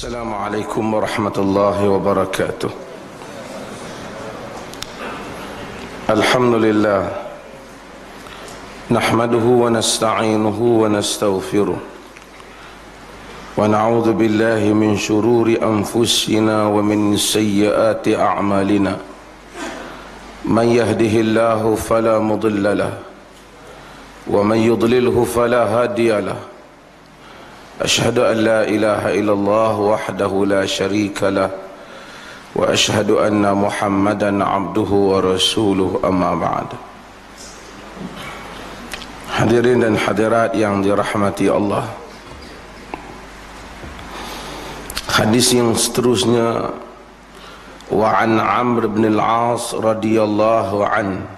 السلام عليكم ورحمة الله وبركاته. الحمد لله نحمده ونستعينه ونستغفره ونعوذ بالله من شرور أنفسنا ومن سيئات أعمالنا. من يهده الله فلا مضل له ومن يضلله فلا هادي له. أشهد أن لا إله إلا الله وحده لا شريك له وأشهد أن محمدا عبده ورسوله أما بعد. Hadirin dan hadirat yang dirahmati Allah, hadis yang seterusnya, wa an Amr bin al-As radhiyallahu anhu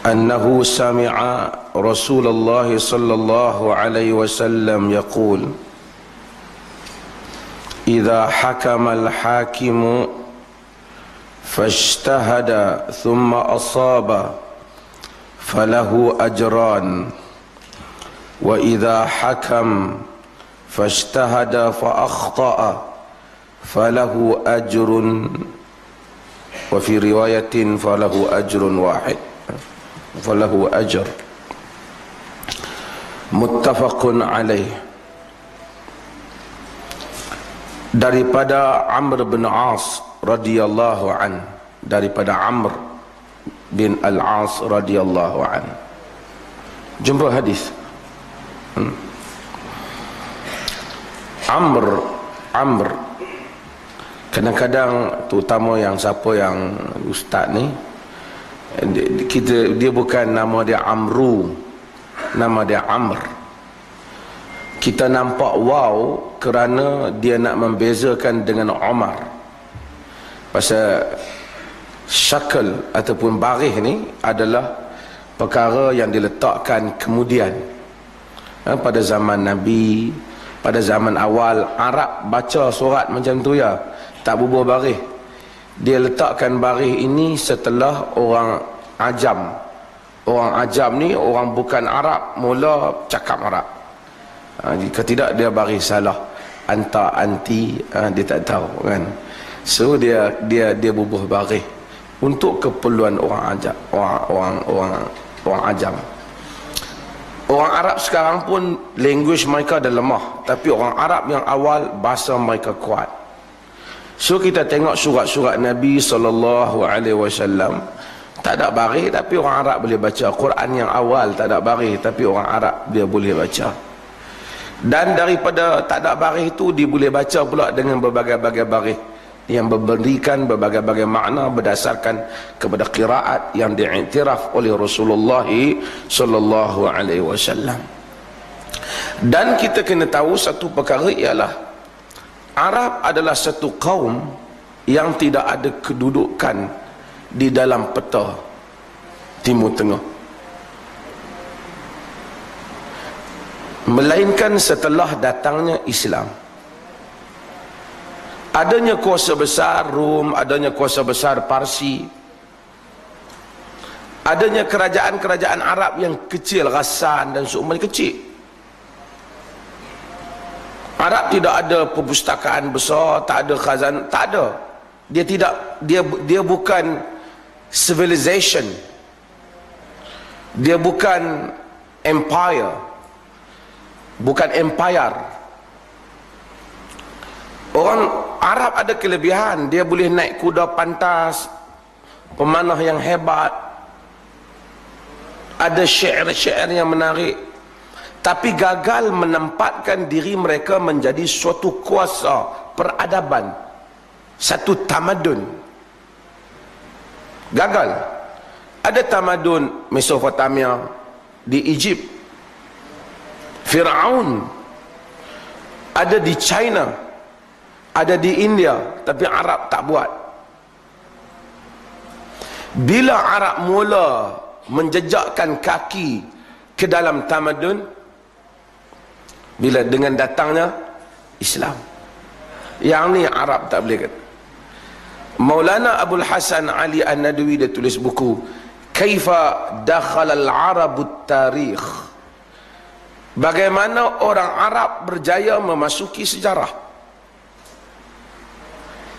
أنه سمع رسول الله صلى الله عليه وسلم يقول: إذا حكم الحاكم فاجتهد ثم أصاب فله أجران، وإذا حكم فاجتهد فأخطأ فله أجر، وفي رواية فله أجر واحد falahu ajr. Muttafaqun alaih. Daripada Amr bin As radhiyallahu an, daripada Amr bin al-As radhiyallahu an. Jumpa hadis. Amr kadang-kadang terutama yang siapa yang ustaz ni, dia bukan nama dia Amru, nama dia Amr. Kita nampak waw kerana dia nak membezakan dengan Umar. Pasal syakal ataupun baris ni adalah perkara yang diletakkan kemudian. Pada zaman Nabi, pada zaman awal Arab baca surat macam tu ya, tak bubuh baris. Dia letakkan baris ini setelah orang Ajam. Orang Ajam ni orang bukan Arab mula cakap Arab. Jika tidak dia baris salah, anta, anti, dia tak tahu kan. So dia bubuh baris untuk keperluan orang Ajam, orang Ajam. Orang Arab sekarang pun language mereka dah lemah, tapi orang Arab yang awal bahasa mereka kuat. So kita tengok surat-surat Nabi SAW tak ada baris, tapi orang Arab boleh baca. Quran yang awal tak ada baris, tapi orang Arab dia boleh baca. Dan daripada tak ada baris itu, dia boleh baca pula dengan berbagai-bagai baris yang memberikan berbagai-bagai makna berdasarkan kepada qiraat yang diiktiraf oleh Rasulullah SAW. Dan kita kena tahu satu perkara, ialah Arab adalah satu kaum yang tidak ada kedudukan di dalam peta Timur Tengah, melainkan setelah datangnya Islam. Adanya kuasa besar Rom, adanya kuasa besar Parsi, adanya kerajaan-kerajaan Arab yang kecil, Ghassan dan seumpamanya kecil. Arab tidak ada perpustakaan besar, tak ada khazanah, tak ada. Dia bukan civilization, dia bukan empire, Orang Arab ada kelebihan, dia boleh naik kuda pantas, pemanah yang hebat, ada syair-syair yang menarik, tapi gagal menempatkan diri mereka menjadi suatu kuasa peradaban, satu tamadun. Gagal. Ada tamadun Mesopotamia di Egypt, Firaun ada di China, ada di India, tapi Arab tak buat. Bila Arab mula menjejakkan kaki ke dalam tamadun, bila dengan datangnya Islam. Yang ni Arab tak boleh kata. Maulana Abul Hasan Ali An-Nadwi dia tulis buku Kaifa Dakhala Al-Arabu Tarikh, bagaimana orang Arab berjaya memasuki sejarah,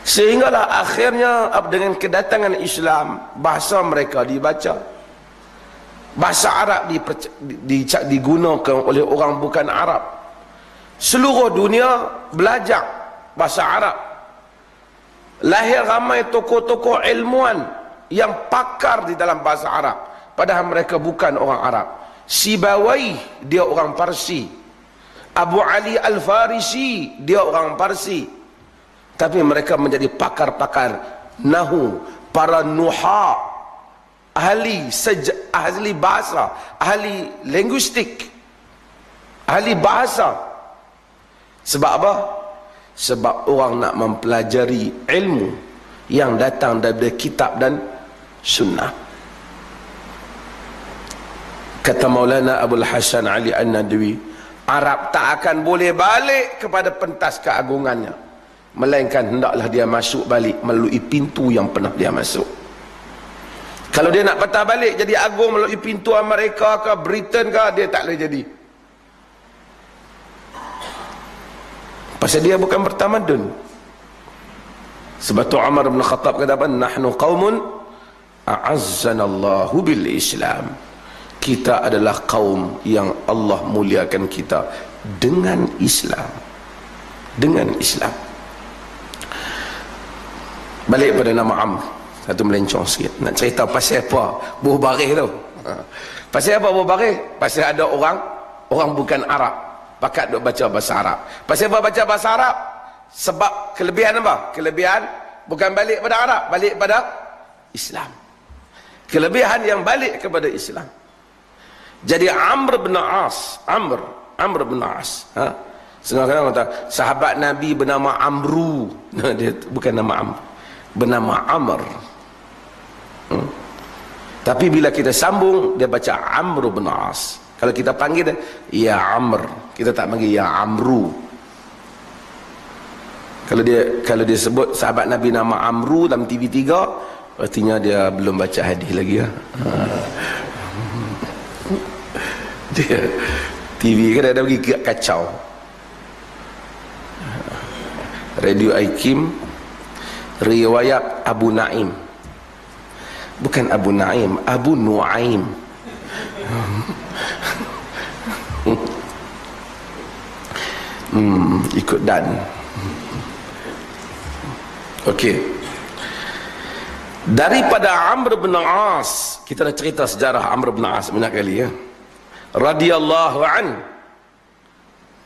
sehinggalah akhirnya dengan kedatangan Islam, bahasa mereka dibaca, bahasa Arab digunakan oleh orang bukan Arab. Seluruh dunia belajar bahasa Arab. Lahir ramai tokoh-tokoh ilmuwan yang pakar di dalam bahasa Arab, padahal mereka bukan orang Arab. Sibawayh, dia orang Parsi. Abu Ali Al-Farisi, dia orang Parsi. Tapi mereka menjadi pakar-pakar nahu, para nuha, ahli bahasa, ahli linguistik, ahli bahasa. Sebab apa? Sebab orang nak mempelajari ilmu yang datang daripada kitab dan sunnah. Kata Maulana Abul Hasan Ali An-Nadwi, Arab tak akan boleh balik kepada pentas keagungannya, melainkan hendaklah dia masuk balik melalui pintu yang pernah dia masuk. Kalau dia nak patah balik jadi agung melalui pintu Amerika ke Britain ke, dia tak boleh jadi. Pasal dia bukan bertamadun. Sebab tu Umar bin Khattab kata apa? Nahnu qaumun a'azzanallahu bil Islam. Kita adalah kaum yang Allah muliakan kita dengan Islam. Dengan Islam. Balik pada nama Amr. Satu melencong sikit. Nak cerita pasal apa? Buah baris tu. Pasal apa buah baris? Pasal ada orang bukan Arab, pakat duk baca bahasa Arab. Pasal apa baca bahasa Arab? Sebab kelebihan apa? Kelebihan bukan balik pada Arab, balik pada Islam. Kelebihan yang balik kepada Islam. Jadi Amr bin As, Amr bin As, setengah-setengah kata sahabat Nabi bernama Amru. Dia bukan nama Amr, bernama Amr. Tapi bila kita sambung, dia baca Amr bin As. Kalau kita panggil dia, ya Amr, kita tak panggil ya Amru. Kalau dia sebut sahabat Nabi nama Amru dalam TV3, artinya dia belum baca hadis lagi ya. Dia TV kan ada pergi kacau. Radio Aikim, riwayat Abu Naim, bukan Abu Naim, Abu Nuaim. Ikut dan. Okey. Daripada Amr bin As, kita dah cerita sejarah Amr bin As banyak kali ya. Radhiyallahu an.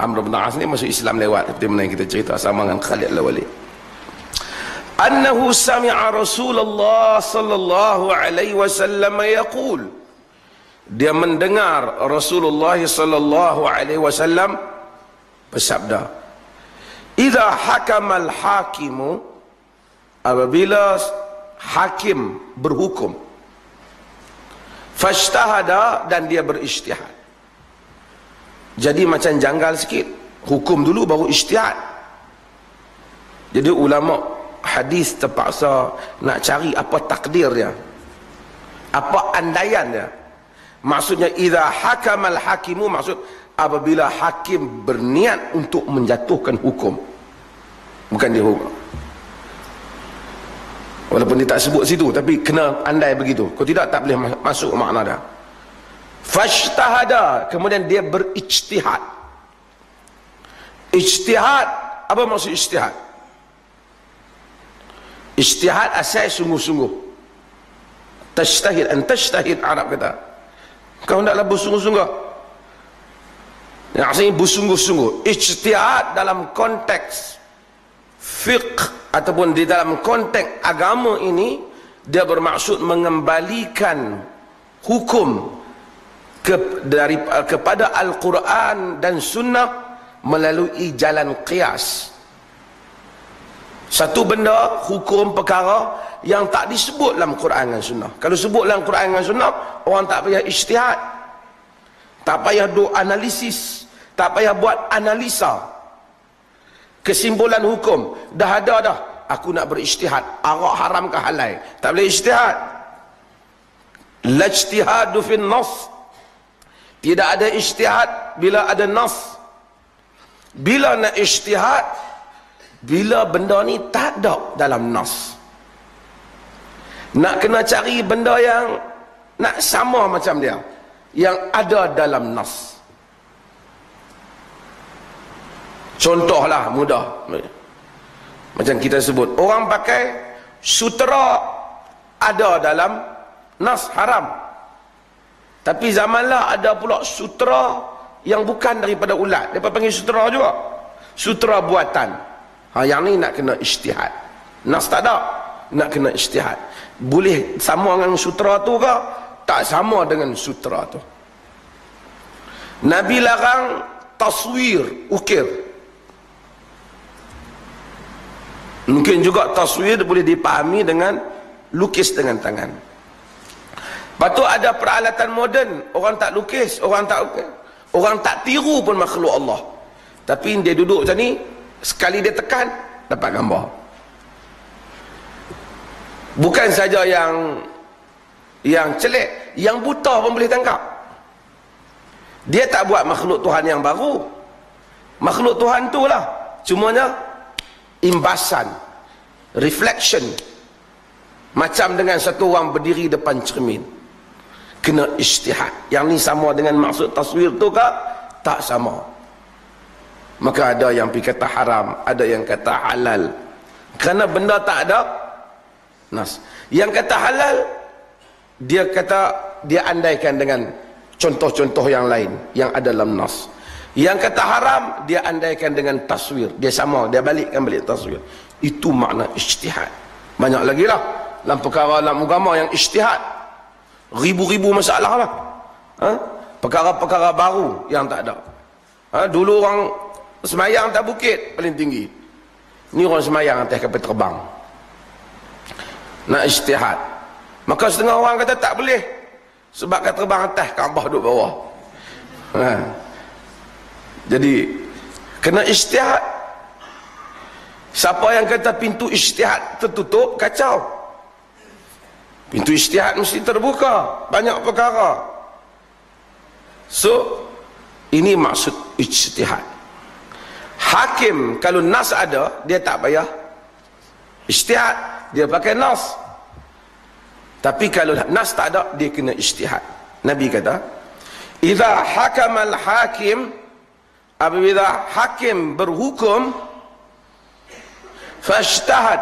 Amr bin As ni masuk Islam lewat, seperti mana yang kita cerita sama dengan Khalid Al-Walid. Annahu sami'a Rasulullah sallallahu alaihi wasallam yaqul, dia mendengar Rasulullah sallallahu alaihi wasallam bersabda, idza hakamal hakimu, apabila hakim berhukum, fashtahada, dan dia berijtihad. Jadi macam janggal sikit, hukum dulu baru ijtihad. Jadi ulama hadis terpaksa nak cari apa takdir dia, apa andaian dia. Maksudnya idza hakamal hakimu, maksud apabila hakim berniat untuk menjatuhkan hukum, bukan dia hukum. Walaupun dia tak sebut situ, tapi kena andai begitu. Kalau tidak, tak boleh masuk makna dia. Fashtahada, kemudian dia berijtihad. Ijtihad, apa maksud ijtihad? Ijtihad asal sungguh-sungguh. Tashtahid, antashtahid Arab kata. Kau hendaklah bersungguh-sungguh. Yang maksudnya bersungguh-sungguh. Ijtihad dalam konteks fiqh ataupun di dalam konteks agama ini, dia bermaksud mengembalikan hukum kepada Al-Quran dan Sunnah melalui jalan qiyas. Satu benda, hukum perkara yang tak disebut dalam Quran dan Sunnah. Kalau sebut dalam Quran dan Sunnah, orang tak payah ijtihad, tak payah analisis, tak payah buat analisa. Kesimpulan hukum dah ada dah. Aku nak berijtihad, arak haram ke halal, tak boleh ijtihad. La ijtihadu fin nas Tidak ada ijtihad bila ada nas. Bila nak ijtihad, bila benda ni tak ada dalam nas. Nak kena cari benda yang nak sama macam dia, yang ada dalam nas. Contohlah mudah, macam kita sebut, orang pakai sutera ada dalam nas haram. Tapi zamanlah ada pula sutera yang bukan daripada ulat, mereka panggil sutera juga, sutera buatan. Yang ni nak kena ijtihad. Nas tak ada, nak kena ijtihad. Boleh sama dengan sutera tu ke? Tak sama dengan sutera tu. Nabi larang taswir, ukir. Mungkin juga taswir boleh dipahami dengan lukis dengan tangan. Lepas tu ada peralatan moden, orang tak lukis, orang tak tiru pun makhluk Allah. Tapi dia duduk macam ni, sekali dia tekan, dapat gambar. Bukan saja yang celik, yang buta pun boleh tangkap. Dia tak buat makhluk Tuhan yang baru. Makhluk Tuhan tu lah, cumanya imbasan, reflection. Macam dengan satu orang berdiri depan cermin. Kena ijtihad. Yang ni sama dengan maksud taswir tu ke? Tak sama. Maka ada yang pergi kata haram, ada yang kata halal. Kerana benda tak ada nas. Yang kata halal, dia kata dia andaikan dengan contoh-contoh yang lain yang ada dalam nas. Yang kata haram, dia andaikan dengan taswir. Dia sama, dia balikkan balik taswir. Itu makna ijtihad. Banyak lagi lah dalam perkara dalam agama yang ijtihad. Ribu-ribu masalah lah. Perkara-perkara baru yang tak ada. Dulu orang semayang atas bukit paling tinggi. Ni orang semayang atas kapal terbang. Nak ijtihad. Maka setengah orang kata tak boleh, sebab kapal terbang atas, Kaabah duduk bawah. Jadi kena ijtihad. Siapa yang kata pintu ijtihad tertutup, kacau. Pintu ijtihad mesti terbuka, banyak perkara. So ini maksud ijtihad. Hakim kalau nas ada, dia tak payah ijtihad, dia pakai nas. Tapi kalau nas tak ada, dia kena ijtihad. Nabi kata, idza hakamal hakim, apabila hakim berhukum, fajtahad,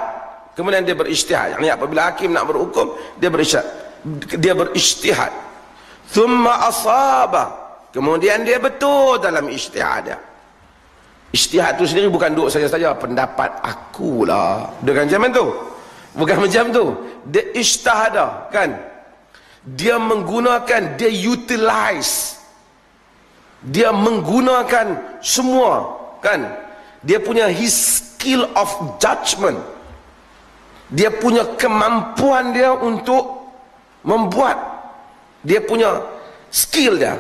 kemudian dia berijtihad. Yani apabila hakim nak berhukum, dia berijtihad. Thumma asaba, kemudian dia betul dalam ijtihad dia. Ijtihad tu sendiri bukan duduk saja-saja pendapat akulah, bukan macam tu, bukan macam tu. Dia ijtihada, kan, dia menggunakan, dia utilize, dia menggunakan semua, kan, dia punya his skill of judgment, dia punya kemampuan dia untuk membuat, dia punya skill dia.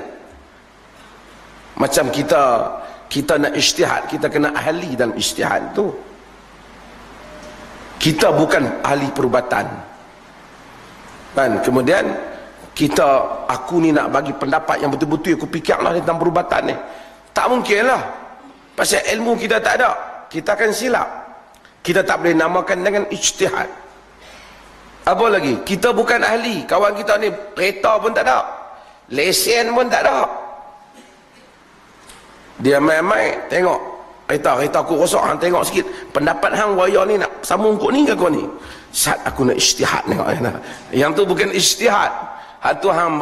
Macam kita nak ijtihad, kita kena ahli dalam ijtihad tu. Kita bukan ahli perubatan, kan. Kemudian aku ni nak bagi pendapat yang betul-betul aku fikirlah tentang perubatan ni, tak mungkin lah. Pasal ilmu kita tak ada, kita akan silap. Kita tak boleh namakan dengan ijtihad. Apa lagi? Kita bukan ahli. Kawan kita ni kereta pun tak ada, lesen pun tak ada. Dia main-main tengok kereta aku rosak, hang tengok sikit pendapat hang waya ni nak sambung kau ni ke kau ni. Sat aku nak ijtihad tengok. Yang tu bukan ijtihad. Hak tu hang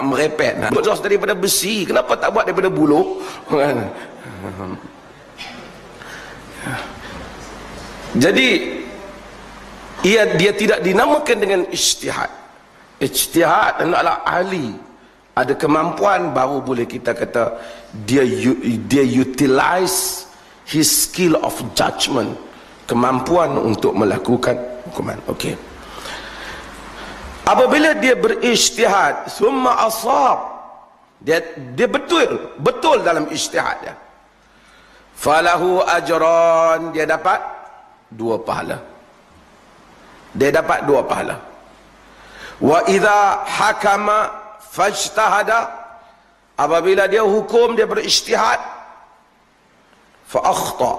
merepet. Buat daripada besi, kenapa tak buat daripada buluh? Jadi dia tidak dinamakan dengan ijtihad. Ijtihad adalah ahli, ada kemampuan, baru boleh kita kata dia utilize his skill of judgment, kemampuan untuk melakukan hukuman. Okey. Apabila dia berijtihad, summa asab, dia betul dalam ijtihad dia, falahu ajran, dia dapat 2 pahala. Dia dapat 2 pahala. Wa idza hakama fajtahada, apabila dia hukum, dia berijtihad, fa akhta,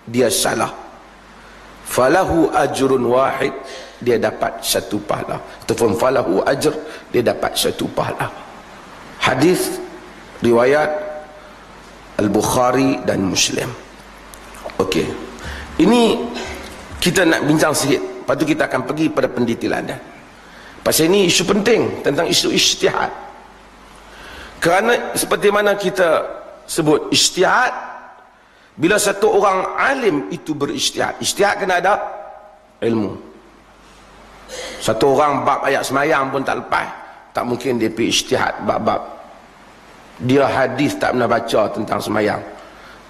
dia salah, falahu ajrun wahid, dia dapat satu pahala, ataupun falahu ajr, dia dapat satu pahala. Hadis riwayat Al-Bukhari dan Muslim. Okey, ini kita nak bincang sikit, lepas tu kita akan pergi pada pendetailan dia. Pasal ini isu penting tentang isu ijtihad. Kerana seperti mana kita sebut ijtihad, bila satu orang alim itu berijtihad, ijtihad kena ada ilmu. Satu orang bab ayat semayang pun tak lepas, tak mungkin dia pergi ijtihad bab-bab. Dia hadis tak pernah baca tentang semayang,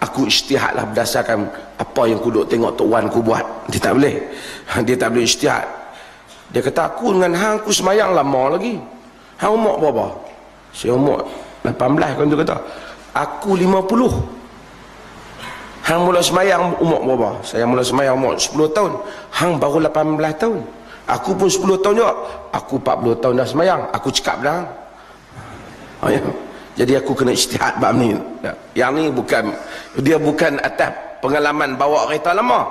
aku ijtihad lah berdasarkan apa yang aku duk tengok Tok Wan ku buat. Dia tak boleh. Dia tak boleh ijtihad. Dia kata, aku dengan hang aku semayang lama lagi. Hang umur berapa? Saya umur 18, kan tu kata. Aku 50. Hang mula semayang umur berapa? Saya mula semayang umur 10 tahun. Hang baru 18 tahun. Aku pun 10 tahun juga. Aku 40 tahun dah semayang. Aku cakap dah. Oh, ya. Jadi aku kena ijtihad bab ni. Yang ni bukan, dia bukan atas pengalaman bawa kereta lama.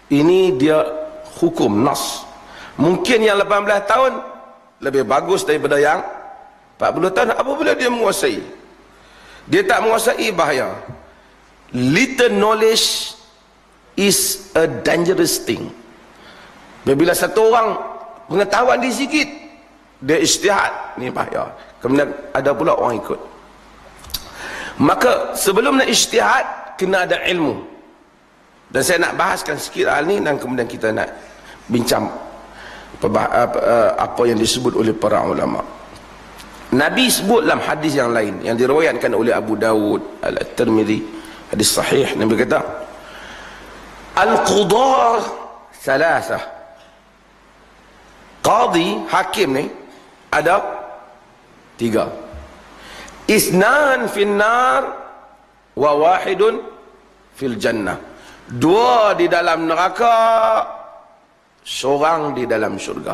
Ini dia hukum nas. Mungkin yang 18 tahun lebih bagus daripada yang 40 tahun. Apabila dia menguasai, dia tak menguasai, bahaya. Little knowledge is a dangerous thing. Bila satu orang pengetahuan dia sikit, dia ijtihad, ni bahaya. Kemudian ada pula orang ikut. Maka sebelum nak ijtihad, kena ada ilmu. Dan saya nak bahaskan sikit hal ni, dan kemudian kita nak bincang apa yang disebut oleh para ulama. Nabi sebut dalam hadis yang lain yang diriwayatkan oleh Abu Dawud, Al-Tirmidzi, hadis sahih. Nabi kata, al-qudah salasah. Qadi, hakim ni ada 3. Isnan fil nar wa wahidun fil jannah. 2 di dalam neraka, seorang di dalam syurga.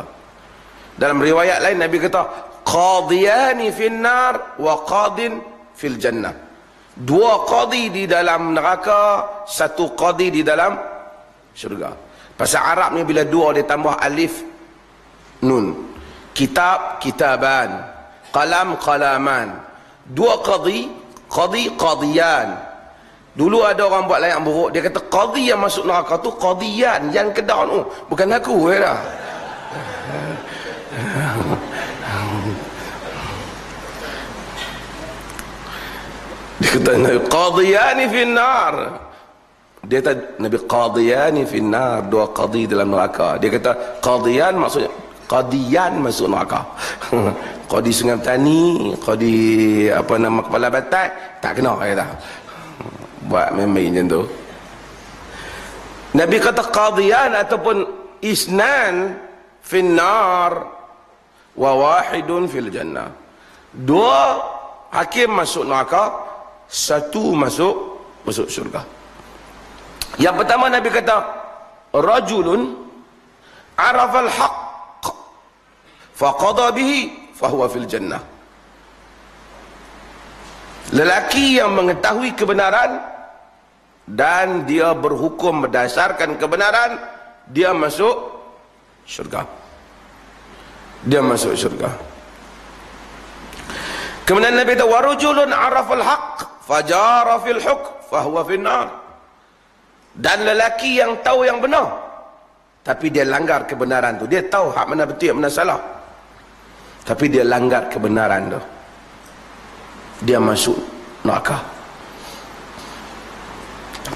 Dalam riwayat lain Nabi kata, qadiyani fil nar wa qadin fil jannah. 2 qadi di dalam neraka, 1 qadi di dalam syurga. Bahasa Arab ni bila 2 dia tambah alif nun. Kitab, kitaban. Qalam, qalaman. 2 qadi, qadiyan. Dulu ada orang buat layak buruk, dia kata qadi yang masuk neraka tu qadiyan, yang kedown. Oh, bukan aku dah. Dia kata qadiyani fin nar. Dia kata Nabi qadiyani fin nar, 2 qadi dalam neraka. Dia kata qadiyan maksudnya qadiyan masuk neraka. Qadi Sungai Petani, qadi apa nama kepala batai, tak kena kata. Buat main-main macam tu. Nabi kata qadiyan ataupun isnan fin nar wa wahidun fil jannah. 2 hakim masuk neraka, 1 masuk syurga. Yang pertama Nabi kata, rajulun arafal haqq faqada bihi fahuwa fil jannah. Lelaki yang mengetahui kebenaran dan dia berhukum berdasarkan kebenaran, dia masuk syurga. Dia masuk syurga. Kemudian Nabi kata, warujulun arafal haqq fajara fil hukm fahuwa fil nar. Dan lelaki yang tahu yang benar tapi dia langgar kebenaran tu. Dia tahu hak mana betul, hak mana salah, tapi dia langgar kebenaran tu, dia masuk neraka.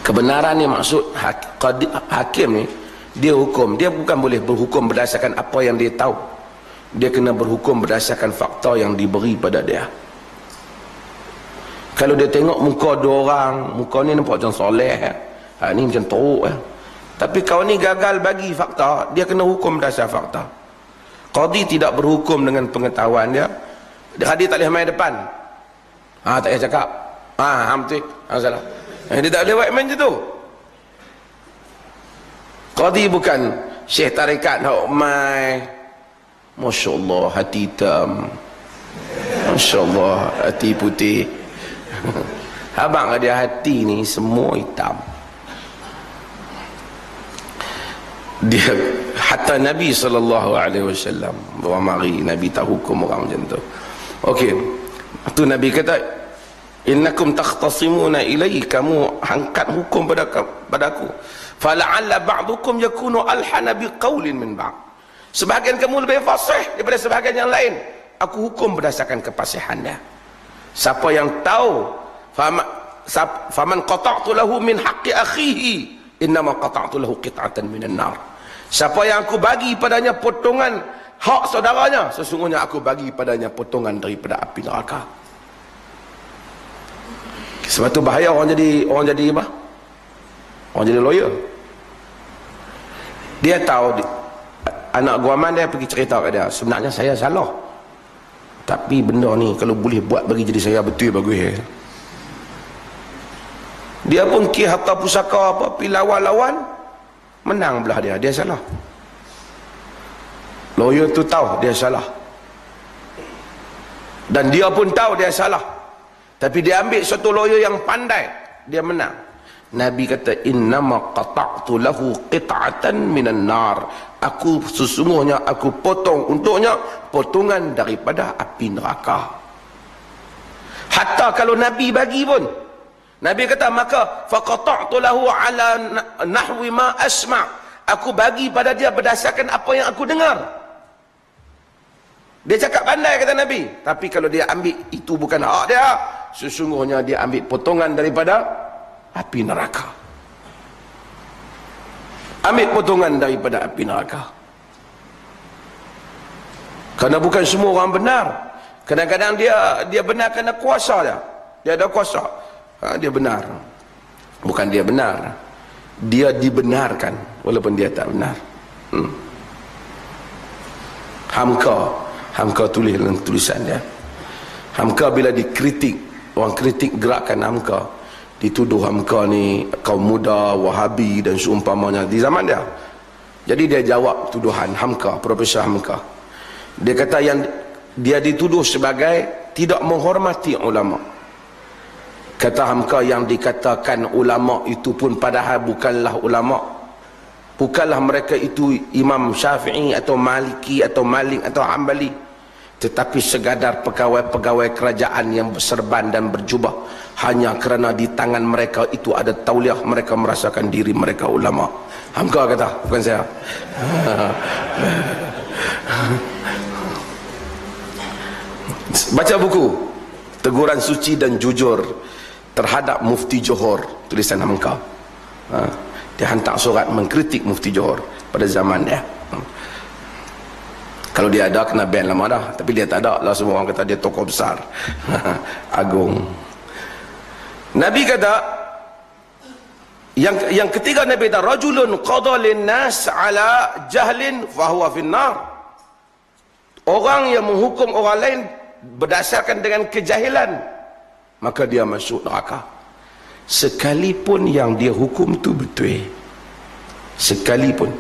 Kebenaran ni maksud hakim ni, dia hukum, dia bukan boleh berhukum berdasarkan apa yang dia tahu. Dia kena berhukum berdasarkan fakta yang diberi pada dia. Kalau dia tengok muka 2 orang, muka ni nampak macam soleh, ni macam teruk, tapi kau ni gagal bagi fakta, dia kena hukum berdasar fakta. Qadi tidak berhukum dengan pengetahuan dia. Dia tak boleh main depan. Tak payah cakap. Betul. Salah. Dia tak boleh buat main macam tu. Qadi bukan syekh tarikat. Masya Allah, hati hitam. Masya Allah, hati putih. Abang ada hati ni semua hitam. Dia hatta Nabi SAW bahawa mari Nabi tak hukum orang macam tu. Okey, tu Nabi kata, innakum takhtasimuna ilai, kamu angkat hukum pada aku. Fala'alla ba'dukum yakunu alhana biqaulin min ba'd. Sebahagian kamu lebih fasih daripada sebahagian yang lain. Aku hukum berdasarkan kefasihan dia. Siapa yang tahu, faman qata'tu lahu min haqqi akhihi innama qata'tu lahu qit'atan minan nar. Siapa yang aku bagi padanya potongan hak saudaranya, sesungguhnya aku bagi padanya potongan daripada api neraka. Sebab tu bahaya orang jadi apa? Orang jadi lawyer. Dia tahu anak guaman dia pergi cerita kat dia, sebenarnya saya salah, tapi benda ni kalau boleh buat bagi jadi saya betul bagus. Dia pun ki harta pusaka apa, pi lawan-lawan, menang belah dia salah. Lawyer tu tahu dia salah, dan dia pun tahu dia salah, tapi dia ambil satu lawyer yang pandai, dia menang. Nabi kata, innama qata'tu lahu qit'atan minan nar. Aku sesungguhnya aku potong untuknya potongan daripada api neraka. Hatta kalau Nabi bagi pun, Nabi kata, maka faqata'tu lahu ala nahwi ma asma'. Aku bagi pada dia berdasarkan apa yang aku dengar. Dia cakap pandai, kata Nabi, tapi kalau dia ambil itu bukan hak dia, sesungguhnya dia ambil potongan daripada api neraka. Ambil potongan daripada api neraka. Kerana bukan semua orang benar. Kadang-kadang dia benar kerana kuasa dia. Dia ada kuasa, dia benar. Bukan dia benar, dia dibenarkan walaupun dia tak benar. Hamka tulis dalam tulisan dia. Hamka bila dikritik, orang kritik gerakan Hamka, dituduh Hamka ni kaum muda, Wahabi dan seumpamanya di zaman dia. Jadi dia jawab tuduhan Hamka, Profesor Hamka. Dia kata yang dia dituduh sebagai tidak menghormati ulama. Kata Hamka, yang dikatakan ulama itu pun padahal bukanlah ulama. Bukanlah mereka itu Imam Syafi'i atau Maliki atau Malik atau Hanbali, tetapi sekadar pegawai-pegawai kerajaan yang berserban dan berjubah. Hanya kerana di tangan mereka itu ada tauliah, mereka merasakan diri mereka ulama. Hamka kata, bukan saya. Baca buku Teguran Suci dan Jujur terhadap Mufti Johor, tulisan Hamka. Dia hantar surat mengkritik Mufti Johor pada zaman dia. Kalau dia ada, kena ban lama dah. Tapi dia tak ada lah, semua orang kata dia tokoh besar. Agung. Nabi kata, yang ketiga Nabi kata, rajulun qada linnas ala jahlin fahuwa finnar. Orang yang menghukum orang lain berdasarkan dengan kejahilan, maka dia masuk neraka. Sekalipun yang dia hukum tu betul, sekalipun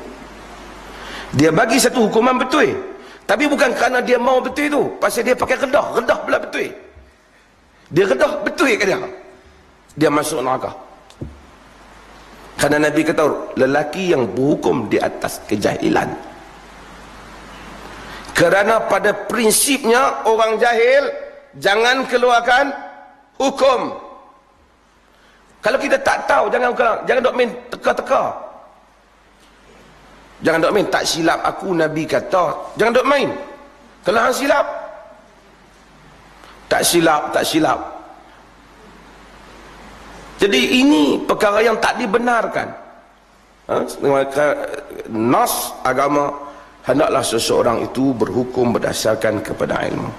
dia bagi satu hukuman betul, tapi bukan kerana dia mau betul tu, pasal dia pakai redah pula betul, dia redah betul ke dia masuk neraka. Kerana Nabi kata, lelaki yang berhukum di atas kejahilan. Kerana pada prinsipnya orang jahil jangan keluarkan hukum. Kalau kita tak tahu, jangan dok main teka-teka. Jangan dok main tak silap aku Nabi kata. Jangan dok main. Kalau hang silap, tak silap. Jadi ini perkara yang tak dibenarkan. Nas agama, hendaklah seseorang itu berhukum berdasarkan kepada ilmu.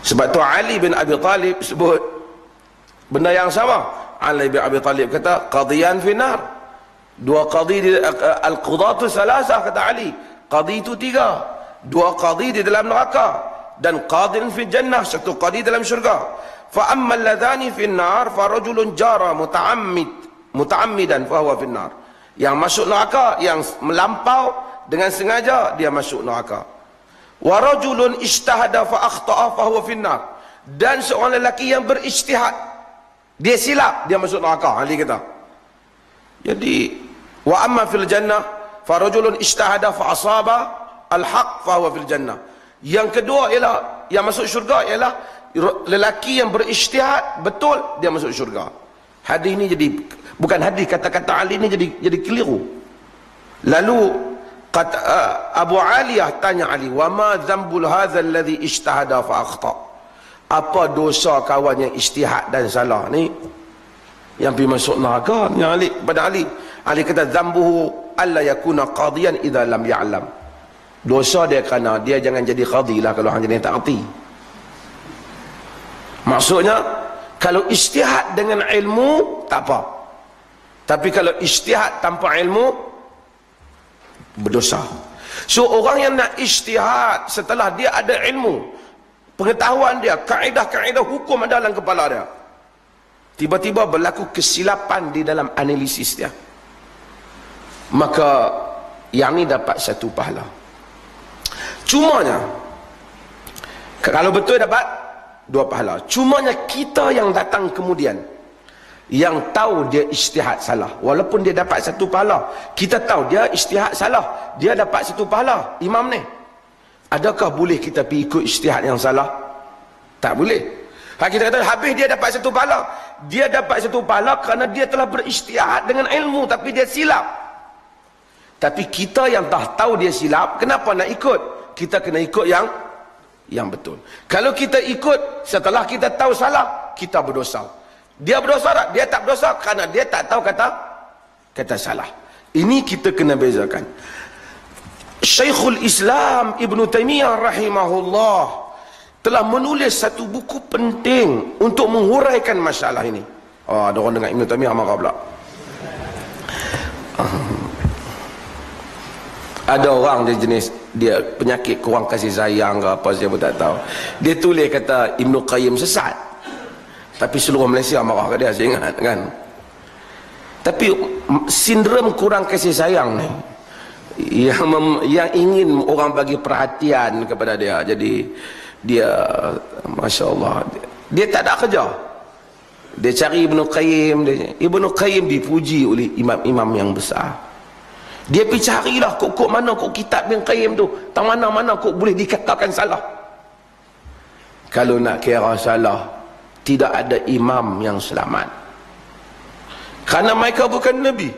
Sebab tu Ali bin Abi Talib sebut benda yang sama. Ali bin Abi Talib kata, qadiyan finnar. Dua qadi, al-qudatu salasah, kata Ali. Qadi itu 3. 2 qadi di dalam neraka, dan qadin fi jannah, satu qadi dalam syurga. Fa amma alladhani fi an-nar fa rajulun jara muta'ammidan fa huwa fi an-nar. Yang masuk neraka, yang melampau dengan sengaja, dia masuk neraka. Wa rajulun ijtahada fa akhta'a fa huwa fi an-nar. dan seorang lelaki yang berijtihad dia silap, dia masuk neraka. Ali kata. Jadi wa amma fil jannah farajulun ijtahada fa asaba al-haq fa huwa fil jannah. Yang kedua ialah yang masuk syurga ialah lelaki yang berijtihad betul, dia masuk syurga. Hadis ni jadi bukan hadis, kata-kata Ali ni jadi keliru. Lalu kata Abu Aliyah tanya Ali, wa ma dzambul hadzal ladzi ijtahada fa akhta. Apa dosa kawan yang ijtihad dan salah ni yang pergi masuk neraka? Yang Ali pada Ali kata dzambuhu alla yakuna qadiyan idza lam ya'lam. Dosa dia kerana dia jangan jadi qadi lah kalau hang jadi tak erti. Maksudnya kalau ijtihad dengan ilmu tak apa, tapi kalau ijtihad tanpa ilmu berdosa. So orang yang nak ijtihad setelah dia ada ilmu, pengetahuan dia, kaedah-kaedah hukum ada dalam kepala dia, tiba-tiba berlaku kesilapan di dalam analisis dia, maka yang ni dapat satu pahala. Cumanya kalau betul dapat 2 pahala. Cumanya kita yang datang kemudian yang tahu dia ijtihad salah, walaupun dia dapat 1 pahala, kita tahu dia ijtihad salah, dia dapat 1 pahala. Imam ni, adakah boleh kita pergi ikut ijtihad yang salah? Tak boleh. Kita kata habis dia dapat 1 pahala, dia dapat 1 pahala kerana dia telah berijtihad dengan ilmu, tapi dia silap. Tapi kita yang tak tahu dia silap, kenapa nak ikut? Kita kena ikut yang betul. Kalau kita ikut setelah kita tahu salah, kita berdosa. Dia berdosa tak? Dia tak berdosa kerana dia tak tahu kata salah. Ini kita kena bezakan. Syekhul Islam Ibn Taymiyah rahimahullah telah menulis satu buku penting untuk menguraikan masalah ini. Ada orang dengar Ibn Taymiyah marah pula. Ada orang dia jenis dia penyakit kurang kasih sayang ke apa, saya pun tak tahu. Dia tulis kata Ibn Qayyim sesat, tapi seluruh Malaysia marah kat dia, saya ingat kan. Tapi sindrom kurang kasih sayang ni yang ingin orang bagi perhatian kepada dia, jadi dia Masya Allah dia tak ada kerja, dia cari Ibn Qayyim. Ibn Qayyim dipuji oleh imam-imam yang besar. Dia pergi carilah kok mana kok kitab Ibn Qayyim tu, tang mana kok boleh dikatakan salah. Kalau nak kira salah, tidak ada imam yang selamat, kerana mereka bukan Nabi.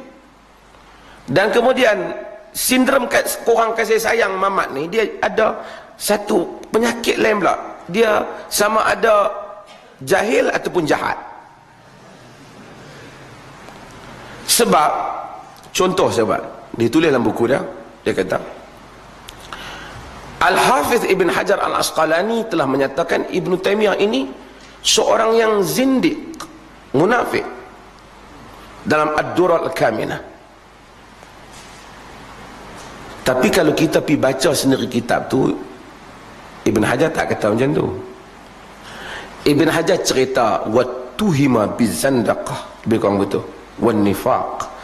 Dan kemudian sindrom kurang kasih sayang Mamat ni, dia ada satu penyakit lain pula. Dia sama ada jahil ataupun jahat. Sebab contoh sebab ditulis dalam buku dia, dia kata Al-Hafiz Ibn Hajar Al-Asqalani telah menyatakan Ibn Taymiyah ini seorang yang zindiq, munafik, dalam Ad-Durar Al-Kaminah. Tapi kalau kita pergi baca sendiri kitab tu, Ibn Hajar tak kata macam tu. Ibn Hajar cerita wattuhima bizandaqah, lebih kurang betul, wan nifaq.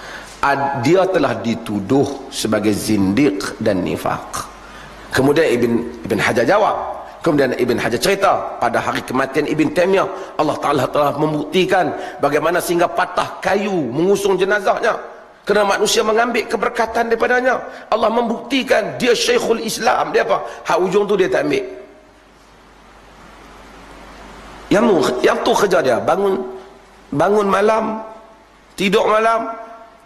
Dia telah dituduh sebagai zindiq dan nifaq. Kemudian Ibn Hajar jawab, kemudian Ibn Hajar cerita pada hari kematian Ibn Taymiyah, Allah Ta'ala telah membuktikan bagaimana sehingga patah kayu mengusung jenazahnya, kerana manusia mengambil keberkatan daripadanya. Allah membuktikan dia Syekhul Islam. Dia apa? Hak ujung tu dia tak ambil. Yang tu kerja dia, bangun malam, tidur malam.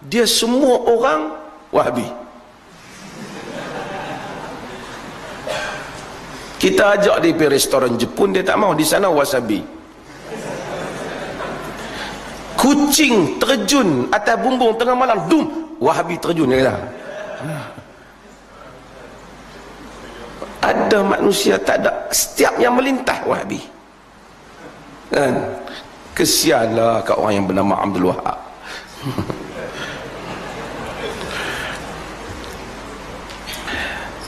Dia semua orang Wahabi. Kita ajak dia pergi restoran Jepun, dia tak mau. Di sana wasabi. Kucing terjun atas bumbung tengah malam, dum, Wahabi terjun, dia kata. Ada manusia tak ada, setiap yang melintas Wahabi kan. Kesianlah kat orang yang bernama Abdul Wahab.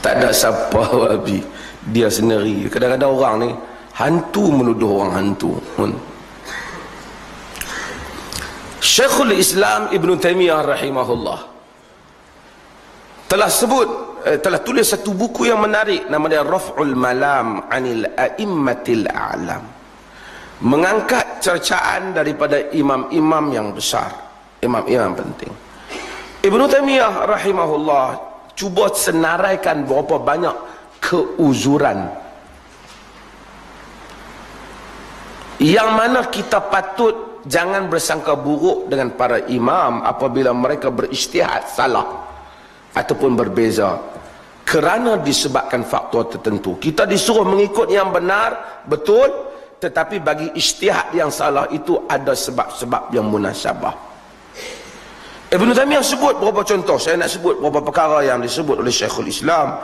Tak ada siapa Wahabi, dia sendiri. Kadang-kadang orang ni hantu menuduh orang hantu. Syekhul Islam Ibn Taymiyah rahimahullah telah tulis satu buku yang menarik, nama dia Raf'ul Malam 'anil A'immatil A'lam. mengangkat cercaan daripada imam-imam yang besar, imam-imam penting. Ibnu Taimiyah rahimahullah cuba senaraikan berapa banyak keuzuran yang mana kita patut jangan bersangka buruk dengan para imam apabila mereka berijtihad salah ataupun berbeza kerana disebabkan faktor tertentu. Kita disuruh mengikut yang benar, betul, tetapi bagi ijtihad yang salah itu ada sebab-sebab yang munasabah. Ibnu Taimiyah sebut beberapa contoh. Saya nak sebut beberapa perkara yang disebut oleh Syekhul Islam.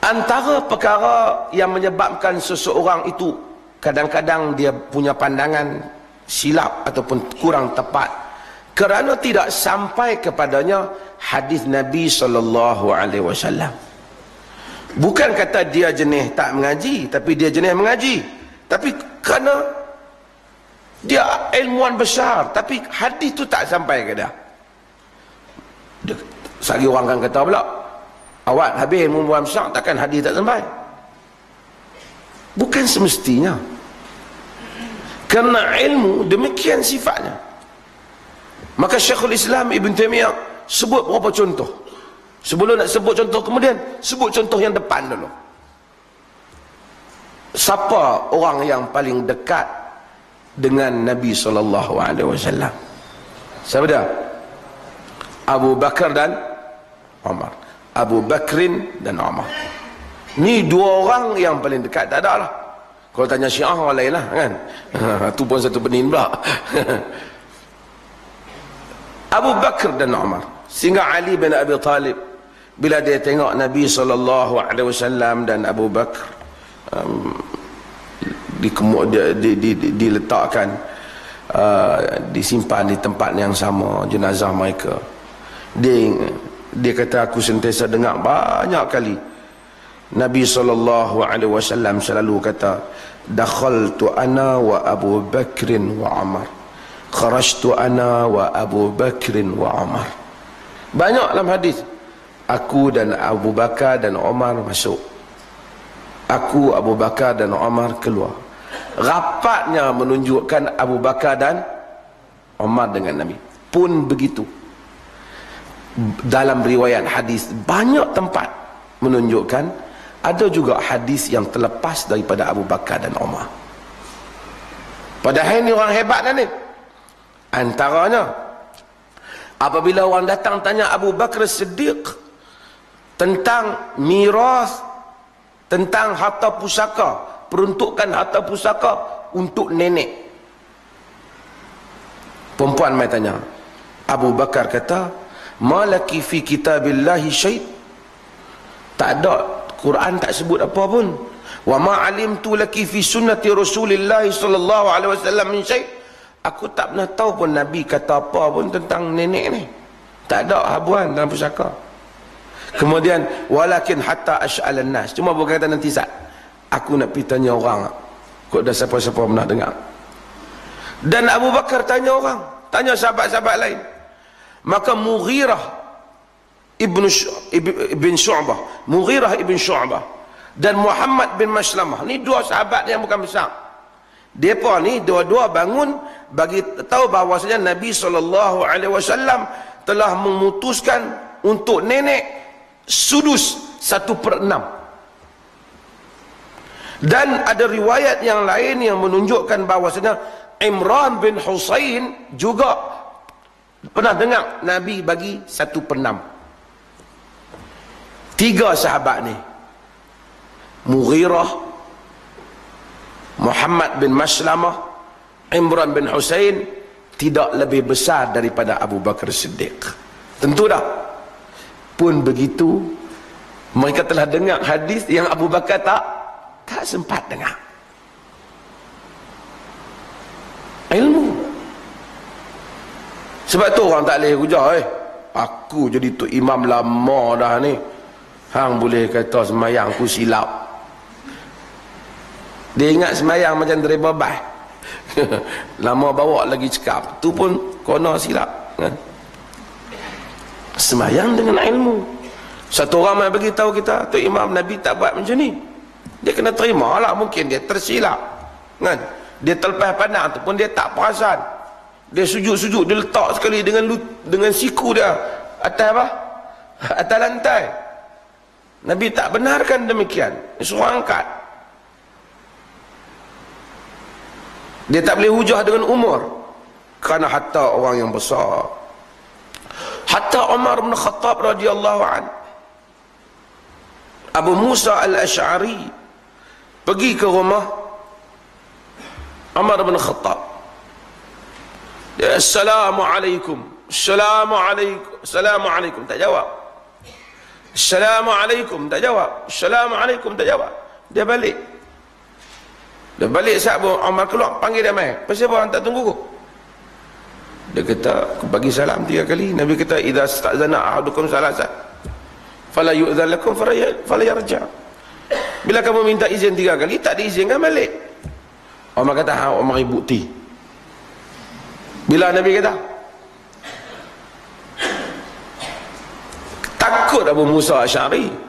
Antara perkara yang menyebabkan seseorang itu kadang-kadang dia punya pandangan silap ataupun kurang tepat kerana tidak sampai kepadanya hadis Nabi SAW. Bukan kata dia jenis tak mengaji, tapi dia jenis mengaji, tapi kerana dia ilmuwan besar, tapi hadis tu tak sampai ke dia. Sagi orang kan kata pula, awak habis ilmu besar, takkan hadis tak sampai. Bukan semestinya, kerana ilmu demikian sifatnya. Maka Syekhul Islam Ibn Taimiyah sebut beberapa contoh. Sebelum nak sebut contoh kemudian, sebut contoh yang depan dulu. Siapa orang yang paling dekat dengan Nabi SAW? Siapa dia? Abu Bakar dan Umar. Abu Bakrin dan Umar. Ni dua orang yang paling dekat. Tak ada lah. Kalau tanya Syiah orang lain lah kan. Itu pun satu benih pula. Abu Bakar dan Umar. Sehingga Ali bin Abi Talib bila dia tengok Nabi SAW dan Abu Bakar diletakkan disimpan di tempat yang sama jenazah mereka, dia kata, aku sentiasa dengar banyak kali Nabi SAW selalu kata, dakhaltu ana wa Abu Bakrin wa Umar, kharajtu ana wa Abu Bakrin wa Umar. Banyak dalam hadis, aku dan Abu Bakar dan Umar masuk, aku, Abu Bakar dan Umar keluar. Rapatnya menunjukkan Abu Bakar dan Umar dengan Nabi. Pun begitu, dalam riwayat hadis banyak tempat menunjukkan ada juga hadis yang terlepas daripada Abu Bakar dan Umar. Padahal ini orang hebat kan ni. Antaranya apabila orang datang tanya Abu Bakar Siddiq tentang miras, tentang harta pusaka, peruntukan harta pusaka untuk nenek. Perempuan mai tanya. Abu Bakar kata, malaki fi kitabillahi syait. Tak ada, Quran tak sebut apa pun. Wa ma alimtu laki fi sunnati Rasulillah sallallahu alaihi wasallam min syait. Aku tak pernah tahu pun Nabi kata apa pun tentang nenek ni. Tak ada habuan dalam pusaka. Kemudian walakin hatta as'alan nas, cuma berkata nanti saat aku nak pergi tanya orang, kok dah siapa-siapa pernah dengar. Dan Abu Bakar tanya orang, tanya sahabat-sahabat lain. Maka Mughirah ibn Syu'bah, Mughirah ibn Syu'bah dan Muhammad bin Maslamah, ni dua sahabat yang bukan besar. Depa ni dua-dua bangun bagi tahu bahawasanya Nabi SAW telah memutuskan untuk nenek sudus 1/6. Dan ada riwayat yang lain yang menunjukkan bahawasanya Imran bin Husain juga pernah dengar Nabi bagi 1/6. Tiga sahabat ni, Mughirah, Muhammad bin Maslamah, Imran bin Husain, tidak lebih besar daripada Abu Bakar Siddiq. Tentu dah. Pun begitu, mereka telah dengar hadis yang Abu Bakar tak sempat dengar. Ilmu. Sebab tu orang tak boleh hujah, aku jadi tu imam lama dah ni, hang boleh kata semayang aku silap. Dia ingat semayang macam terima bah. Lama bawa lagi cekap, tu pun kena silap kan? Semayang dengan ilmu. Satu orang yang beritahu kita, tu imam Nabi tak buat macam ni, dia kena terima lah, mungkin dia tersilap kan? Dia terlepas pandang tu pun dia tak perasan. Dia sujud-sujud, dia letak sekali dengan siku dia atas apa? Atas lantai. Nabi tak benarkan demikian. Dia suruh angkat. Dia tak boleh hujah dengan umur, kerana hatta orang yang besar, hatta Umar bin Khattab radhiyallahu an, Abu Musa al-Ash'ari pergi ke rumah Umar bin Khattab. Dia, Assalamualaikum, Assalamualaikum, Assalamualaikum, tak jawab. Assalamualaikum, tak jawab. Assalamualaikum, tak jawab. Dia balik. Dia balik saat Umar keluar, panggil dia mai. Pasal apa orang tak tunggu kau? Dia kata, aku bagi salam 3 kali. Nabi kata, idza sta'zana ahadukum salasa fala yu'dzan lakum fala yarja. Bila kamu minta izin 3 kali, tak diizinkan balik. Umar kata, ha, Umar bukti. Bila Nabi kata, takut Abu Musa Asy'ari.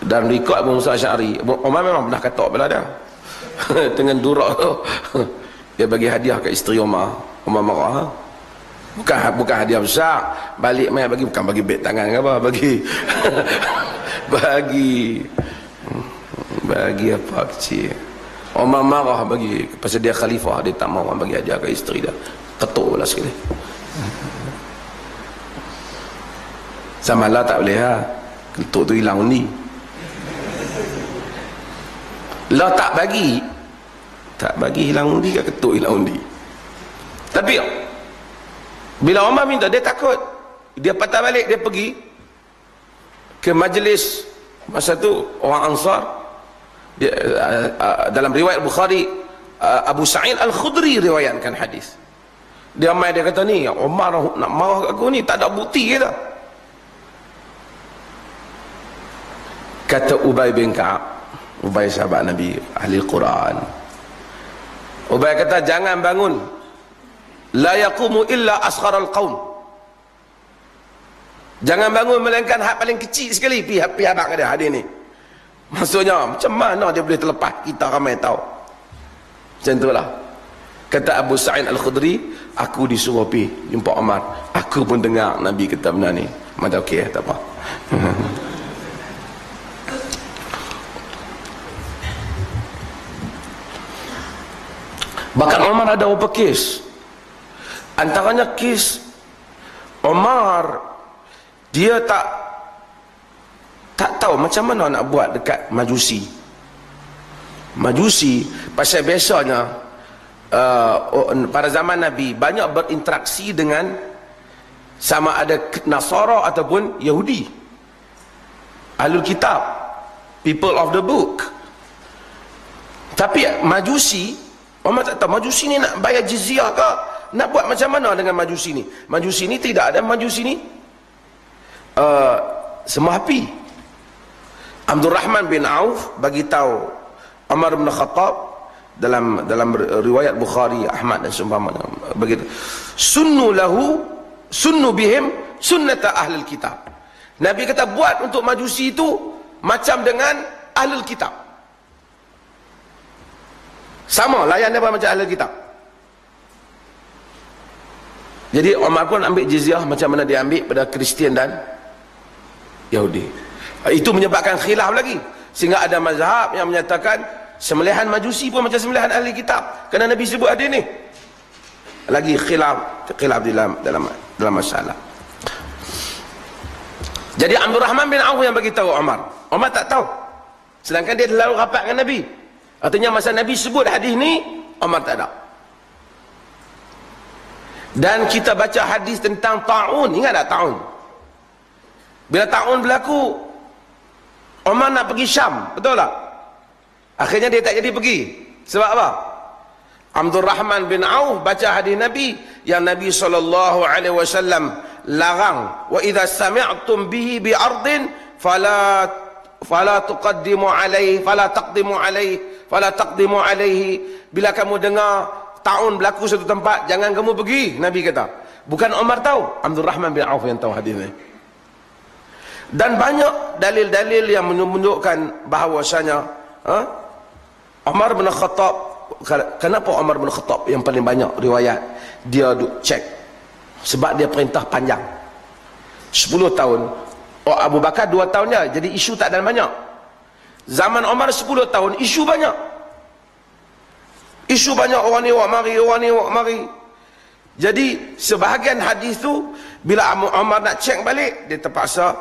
Dan rekod Abu Musa Asy'ari, Umar memang pernah katok bela dia. Dengan durak tu. Dia bagi hadiah ke isteri Umar. Umar marah. Bukan hadiah besar. Balik mai bagi, bukan bagi beg tangan ke apa, bagi apa kecil. Umar marah bagi, pasal dia khalifah, dia tak mahu bagi hadiah ke isteri dia. Ketuk pula sekali. Sama lah tak boleh ha. Ketuk tu hilang undi. Lah tak bagi hilang undi ke ketuk hilang undi. Tapi bila Umar minta, dia takut. Dia patah balik, dia pergi ke majlis. Masa tu orang Ansar, dia, dalam riwayat Bukhari, Abu Sa'id Al-Khudri riwayatkan hadis. Dia mai, dia kata ni Umar nak marah aku ni, tak ada bukti kata. Kata Ubay bin Ka'ab, Ubay sahabat Nabi, ahli Quran. Ubay kata, jangan bangun, la yaqumu illa asgharal qaum. Jangan bangun melainkan hak paling kecil sekali. Pihak abang dia hadir ni. Maksudnya macam mana dia boleh terlepas, kita ramai tahu. Macam itulah. Kata Abu Sa'id Al-Khudri, aku disuruh pergi jumpa Umar, aku pun dengar Nabi kata benda ni. Mata okey, tak apa. Bahkan Umar ada beberapa kes. Antaranya kes Umar, dia tak tahu macam mana nak buat dekat Majusi. Pasal biasanya pada zaman Nabi banyak berinteraksi dengan sama ada Nasara ataupun Yahudi, Ahlul Kitab, people of the book. Tapi Majusi, Umar tak tahu Majusi ni nak bayar jizyah ke, nak buat macam mana dengan Majusi ni. Majusi ni tidak ada, Majusi ni sembah api. Abdul Rahman bin Auf bagi tahu Umar bin Khattab dalam riwayat Bukhari, Ahmad dan seumpamanya, begitu, sunnu bihim sunnata ahlul kitab. Nabi kata buat untuk Majusi itu macam dengan ahlul kitab, sama layan dia macam ahlul kitab. Jadi Umar pun ambil jizyah macam mana dia ambil pada Kristian dan Yahudi. Itu menyebabkan khilaf lagi, sehingga ada mazhab yang menyatakan sembelihan Majusi pun macam sembelihan ahli kitab, kerana Nabi sebut ada ni. Lagi khilaf dalam masalah. Jadi Abdul Rahman bin Auf yang bagi tahu Umar. Umar tak tahu, sedangkan dia terlalu rapat dengan Nabi. Artinya masa Nabi sebut hadis ni, Umar tak ada. Dan kita baca hadis tentang ta'un, ingat tak ta'un? Bila ta'un berlaku, Umar nak pergi Syam, betul tak? Akhirnya dia tak jadi pergi. Sebab apa? Abdul Rahman bin Auf baca hadis Nabi yang Nabi SAW larang, wa idza sami'tum bihi bi ardin fala tuqaddimu alaihi fala taqdimu alaihi. Bila kamu dengar ta'un berlaku satu tempat, jangan kamu pergi, Nabi kata. Bukan Umar tahu, Abdul Rahman bin Auf yang tahu hadis ni. Dan banyak dalil-dalil yang menunjukkan bahawasanya Umar bin Khattab, kenapa Umar bin Khattab yang paling banyak riwayat dia duk cek? Sebab dia perintah panjang 10 tahun. Oh, Abu Bakar 2 tahun je, jadi isu tak ada banyak. Zaman Umar 10 tahun, isu banyak. Isu banyak, orang ni wak mari, orang ni wak mari. Jadi sebahagian hadis tu bila Umar nak cek balik, dia terpaksa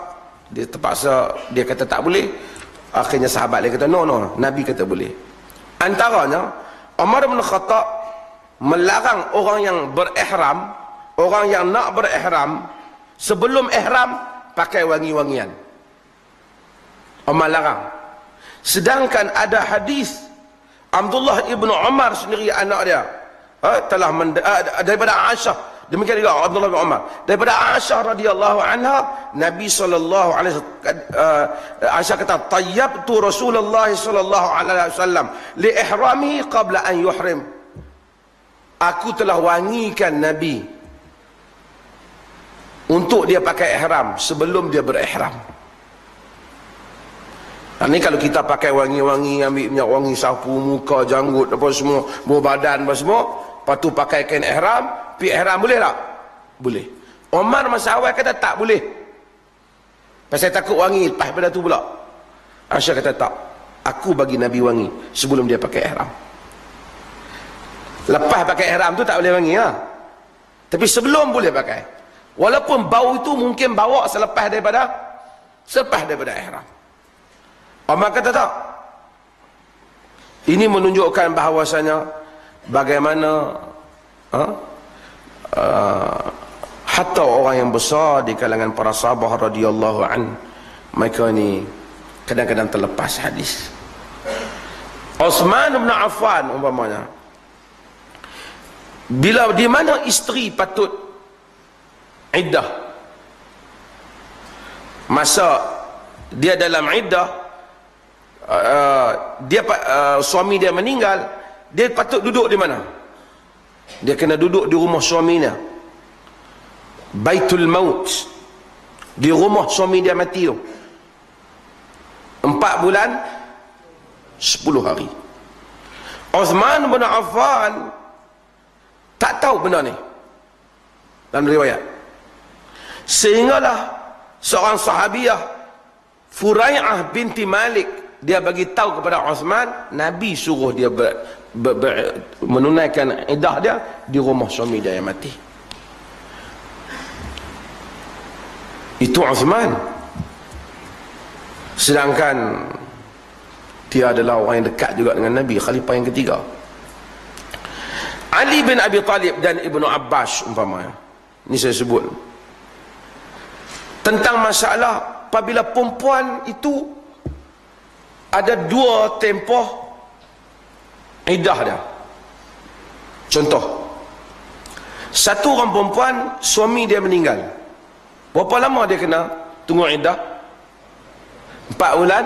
dia kata tak boleh. Akhirnya sahabat dia kata no, Nabi kata boleh. Antaranya Umar bin Khattab melarang orang yang berihram, orang yang nak berihram sebelum ihram pakai wangi-wangian. Umar larang. Sedangkan ada hadis Abdullah ibnu Umar sendiri, anak dia telah daripada Aisyah, demikian juga Abdullah bin Umar, daripada Aisyah radhiyallahu anha, Nabi sallallahu alaihi wasallam, Aisyah kata tayyabtu Rasulullah sallallahu alaihi wasallam li ihramihi qabla an yuhrim. Aku telah wangikan Nabi untuk dia pakai ihram sebelum dia berihram. Ini kalau kita pakai wangi-wangi, ambil minyak wangi, sapu muka, janggut, apa semua, bau badan, apa semua, lepas tu pakai kain ihram, pergi ihram, boleh tak? Boleh. Umar masa awal kata tak boleh, pasal takut wangi, lepas pada tu pula Aisyah kata tak, aku bagi Nabi wangi sebelum dia pakai ihram. Lepas pakai ihram tu tak boleh wangi, tapi sebelum boleh pakai, walaupun bau itu mungkin bawa selepas daripada ihram. Umar kata tak. Ini menunjukkan bahawasanya bagaimana hatta orang yang besar di kalangan para sahabat radhiyallahu an, mereka ni kadang-kadang terlepas hadis. Uthman bin Affan umpamanya, bila di mana isteri patut iddah, masa dia dalam iddah, suami dia meninggal, dia patut duduk di mana? Dia kena duduk di rumah suaminya, Baitul Maut, di rumah suami dia mati tu 4 bulan 10 hari. Uthman bin Affan tak tahu benda ni dalam riwayat, sehinggalah seorang sahabiah Furai'ah binti Malik, dia bagi tahu kepada Uthman, Nabi suruh dia menunaikan iddah dia di rumah suami dia yang mati. Itu Uthman. Sedangkan dia adalah orang yang dekat juga dengan Nabi, khalifah yang ketiga. Ali bin Abi Talib dan Ibnu Abbas umpamanya, ini saya sebut tentang masalah apabila perempuan itu ada 2 tempoh iddah dia. Contoh, satu orang perempuan suami dia meninggal, berapa lama dia kena tunggu iddah? 4 bulan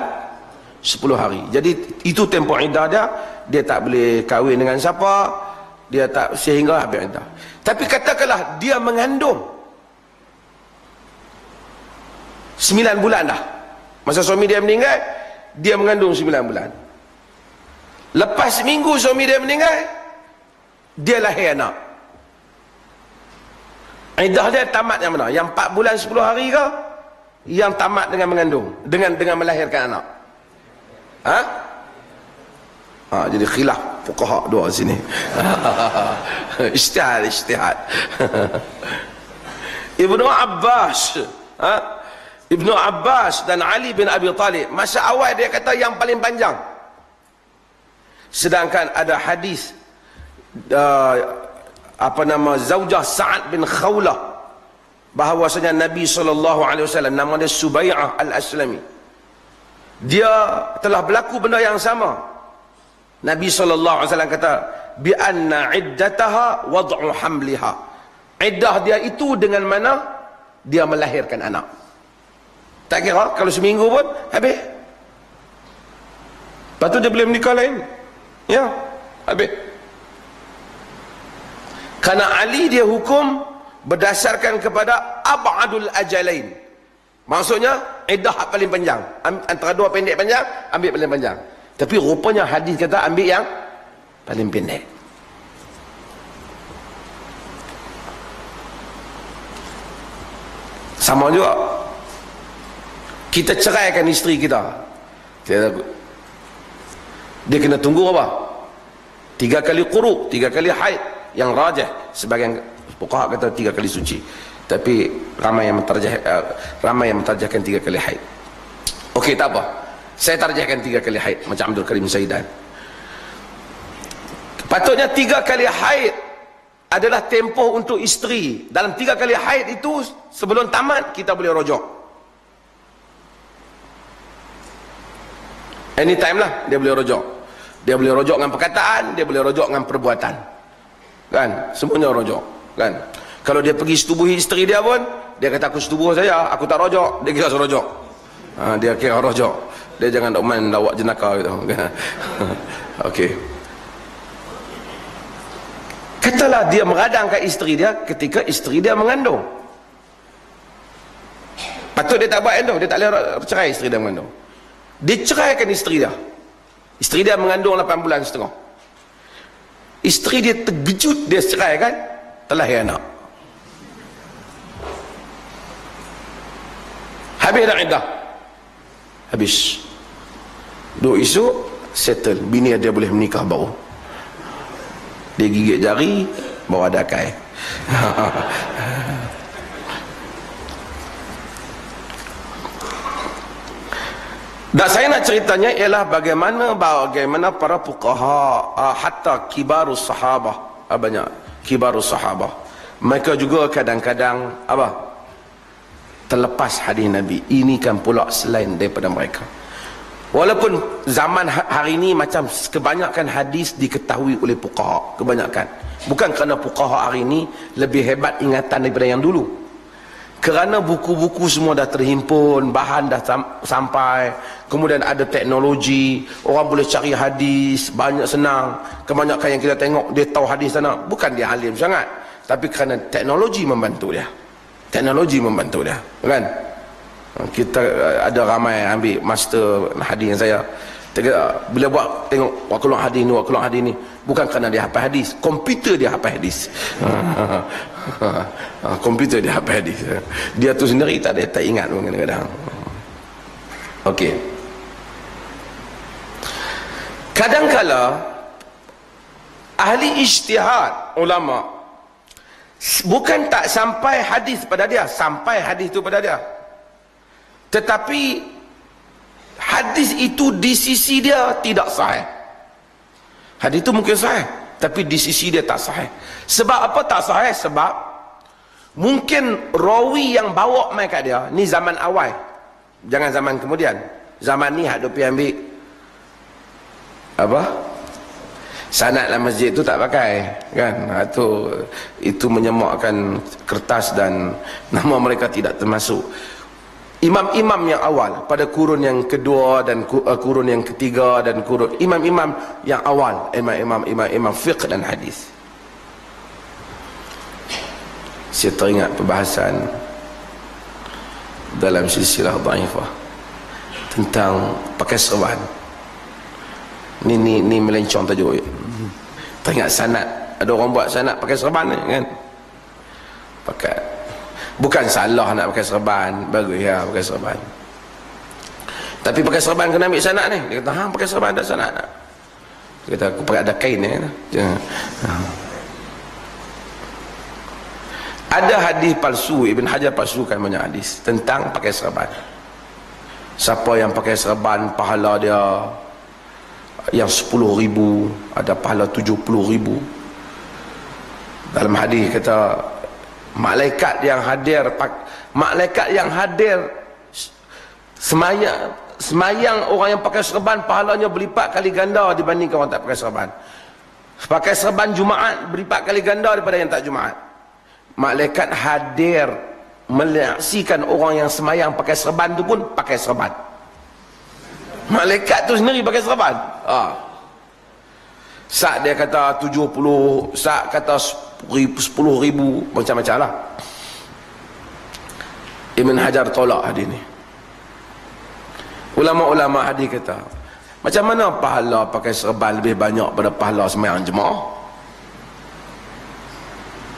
10 hari. Jadi itu tempoh iddah dia. Dia tak boleh kahwin dengan siapa, dia tak, sehingga habis iddah. Tapi katakanlah dia mengandung 9 bulan dah, masa suami dia meninggal, dia mengandung 9 bulan. Lepas seminggu suami dia meninggal, dia lahir anak. Iddah dia tamat yang mana? Yang 4 bulan 10 hari ke? Yang tamat dengan mengandung, dengan melahirkan anak? Jadi khilaf fuqaha dua sini. Ijtihad. Ibnu Abbas dan Ali bin Abi Talib, masa awal dia kata yang paling panjang. Sedangkan ada hadis Zaujah Sa'ad bin Khawlah, bahawasanya Nabi SAW, nama dia Subai'ah al-Aslami, dia telah berlaku benda yang sama. Nabi SAW kata bi anna iddataha wad'u hamliha, iddah dia itu dengan mana dia melahirkan anak. Tak kira kalau seminggu pun habis, lepas tu dia boleh menikah lain, ya, habis. Karena Ali dia hukum berdasarkan kepada ab'adul ajalain, maksudnya iddah paling panjang, antara 2 pendek panjang ambil paling panjang. Tapi rupanya hadis kata ambil yang paling pendek. Sama juga, kita ceraikan isteri kita, dia kena tunggu apa? 3 kali quru, 3 kali haid. Yang rajih, sebagian fuqaha kata 3 kali suci, tapi ramai yang mentarjahkan 3 kali haid. Okey, tak apa, saya tarjahkan 3 kali haid macam Abdul Karim Zaidan. Patutnya 3 kali haid adalah tempoh untuk isteri. Dalam 3 kali haid itu, sebelum tamat kita boleh rojok. Anytime lah dia boleh rojok. Dia boleh rojok dengan perkataan, dia boleh rojok dengan perbuatan, kan? Semuanya rojok, kan? Kalau dia pergi setubuhi isteri dia pun, dia kata aku setubuh saya, aku tak rojok, dia kira rojok. Dia kira rojok. Dia jangan nak main lawak jenaka gitu. Okey. Katalah dia meradangkan isteri dia ketika isteri dia mengandung. Patut dia tak buat itu, dia tak boleh cerai isteri dia mengandung. Dia ceraikan isteri dia. Isteri dia mengandung 8 bulan setengah. Isteri dia terkejut, dia ceraikan, telah anak. Habis dah iddah. Habis. 2 esok settle, bini dia boleh menikah baru. Dia gigit jari, baru ada akal. Dan saya nak ceritanya ialah bagaimana para fuqaha, hatta kibarus sahabah, banyak kibarus sahabah, mereka juga kadang-kadang terlepas hadis Nabi. Ini kan pula selain daripada mereka. Walaupun zaman hari ini macam kebanyakan hadis diketahui oleh fuqaha, kebanyakan. Bukan kerana fuqaha hari ini lebih hebat ingatan daripada yang dulu. Kerana buku-buku semua dah terhimpun, bahan dah sampai, kemudian ada teknologi, orang boleh cari hadis, banyak senang. Kebanyakan yang kita tengok, dia tahu hadis sana, bukan dia alim sangat, tapi kerana teknologi membantu dia. Teknologi membantu dia, kan? Kita ada ramai ambil master hadis yang saya, bila buat tengok wak keluar hadis ni, wak keluar hadis ni, bukan kerana dia hafal hadis, komputer dia hafal hadis. Komputer dia hafal hadis, dia tu sendiri tak ingat pun kadang-kadang. Okey, kadang-kala ahli ijtihad ulama bukan tak sampai hadis pada dia, sampai hadis tu pada dia, tetapi hadis itu di sisi dia tidak sahih. Hadis itu mungkin sahih, tapi di sisi dia tak sahih. Sebab apa tak sahih? Sebab mungkin rawi yang bawa mai kat dia ni zaman awal, jangan zaman kemudian. Zaman ni hak dia ambil sanad dalam masjid tu tak pakai, kan? Itu menyemakkan kertas dan nama mereka tidak termasuk. Imam-imam yang awal pada kurun yang kedua dan kurun yang ketiga dan kurun imam-imam yang awal, imam-imam fiqh dan hadis. Saya teringat perbahasan dalam silsilah dhaifah tentang pakai serban. Ni melencong tajuk. Teringat sanad, ada orang buat sanad pakai serban ni, kan? Bukan salah nak pakai serban, bagus ya pakai serban, tapi pakai serban kena ambil sanad ni. Dia kata pakai serban ada sanad tak? Dia kata aku pakai ada kain ni. Ada hadis palsu, Ibn Hajar palsukan banyak hadis tentang pakai serban. Siapa yang pakai serban pahala dia yang 10,000, ada pahala 70,000. Dalam hadis kata malaikat yang hadir semayang orang yang pakai serban pahalanya berlipat kali ganda dibandingkan orang tak pakai serban. Pakai serban Jumaat berlipat kali ganda daripada yang tak Jumaat. Malaikat hadir menyaksikan orang yang semayang pakai serban tu pun pakai serban. Malaikat tu sendiri pakai serban. Sak dia kata 70, sak kata 10,000, macam-macam lah. Ibn Hajar tolak hadis ni. Ulama-ulama hadis kata Macam mana pahala pakai serban lebih banyak pada pahala sembahyang jemaah?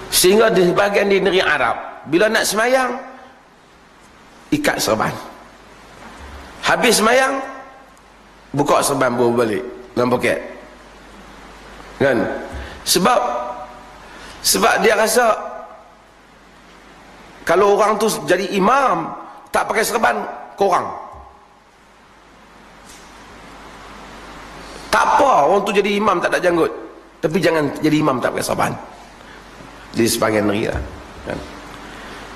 Sehingga di sebahagian di negeri Arab, bila nak sembahyang, ikat serban. Habis sembahyang, buka serban bawa balik dalam poket. Kan? Sebab dia rasa kalau orang tu jadi imam tak pakai serban, korang. Tak apa orang tu jadi imam tak ada janggut, tapi jangan jadi imam tak pakai serban. Di sebahagian negeri lah. Kan?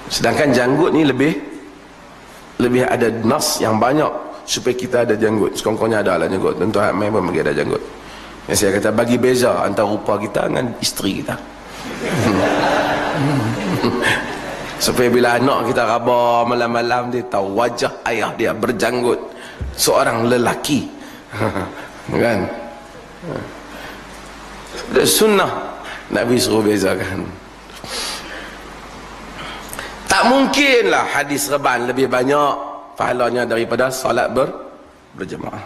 Sedangkan janggut ni lebih ada nas yang banyak supaya kita ada janggut. Sekongkongnya ada lah janggut. Tentu Ahmad pun bagi ada janggut. Yang saya kata bagi beza antara rupa kita dengan isteri kita. Supaya bila anak kita raba malam-malam, dia tahu wajah ayah dia berjanggut, seorang lelaki. Kan? Sunnah Nabi suruh bezakan. Tak mungkinlah hadis serban lebih banyak pahalanya daripada solat berjemaah.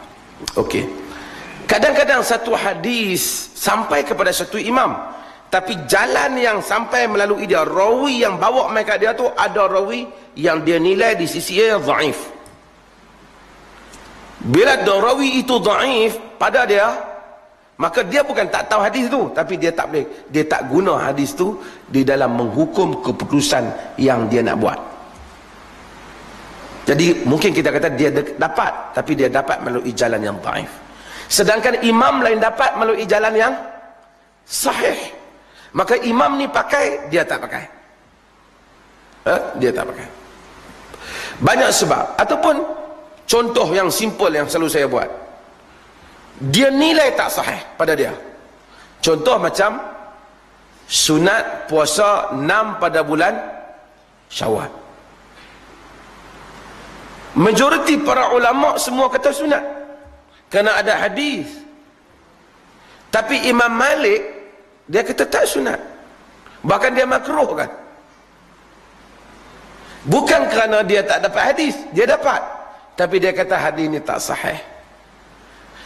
Okey. Kadang-kadang satu hadis sampai kepada satu imam, tapi jalan yang sampai melalui dia, rawi yang bawa mereka dia tu, ada rawi yang dia nilai di sisi dia dhaif. Bila rawi itu dhaif pada dia, maka dia bukan tak tahu hadis tu, tapi dia tak guna hadis tu di dalam menghukum keputusan yang dia nak buat. Jadi mungkin kita kata dia dapat, tapi dia dapat melalui jalan yang dhaif. Sedangkan imam lain dapat melalui jalan yang sahih. Maka imam ni pakai, dia tak pakai. Dia tak pakai. Banyak sebab. Ataupun contoh yang simple yang selalu saya buat, dia nilai tak sahih pada dia. Contoh macam sunat puasa 6 pada bulan Syawal. Majoriti para ulama semua kata sunat, kerana ada hadis. Tapi Imam Malik dia kata tak sunat, bahkan dia makruh kan. Bukan kerana dia tak dapat hadis, dia dapat, tapi dia kata hadis ni tak sahih.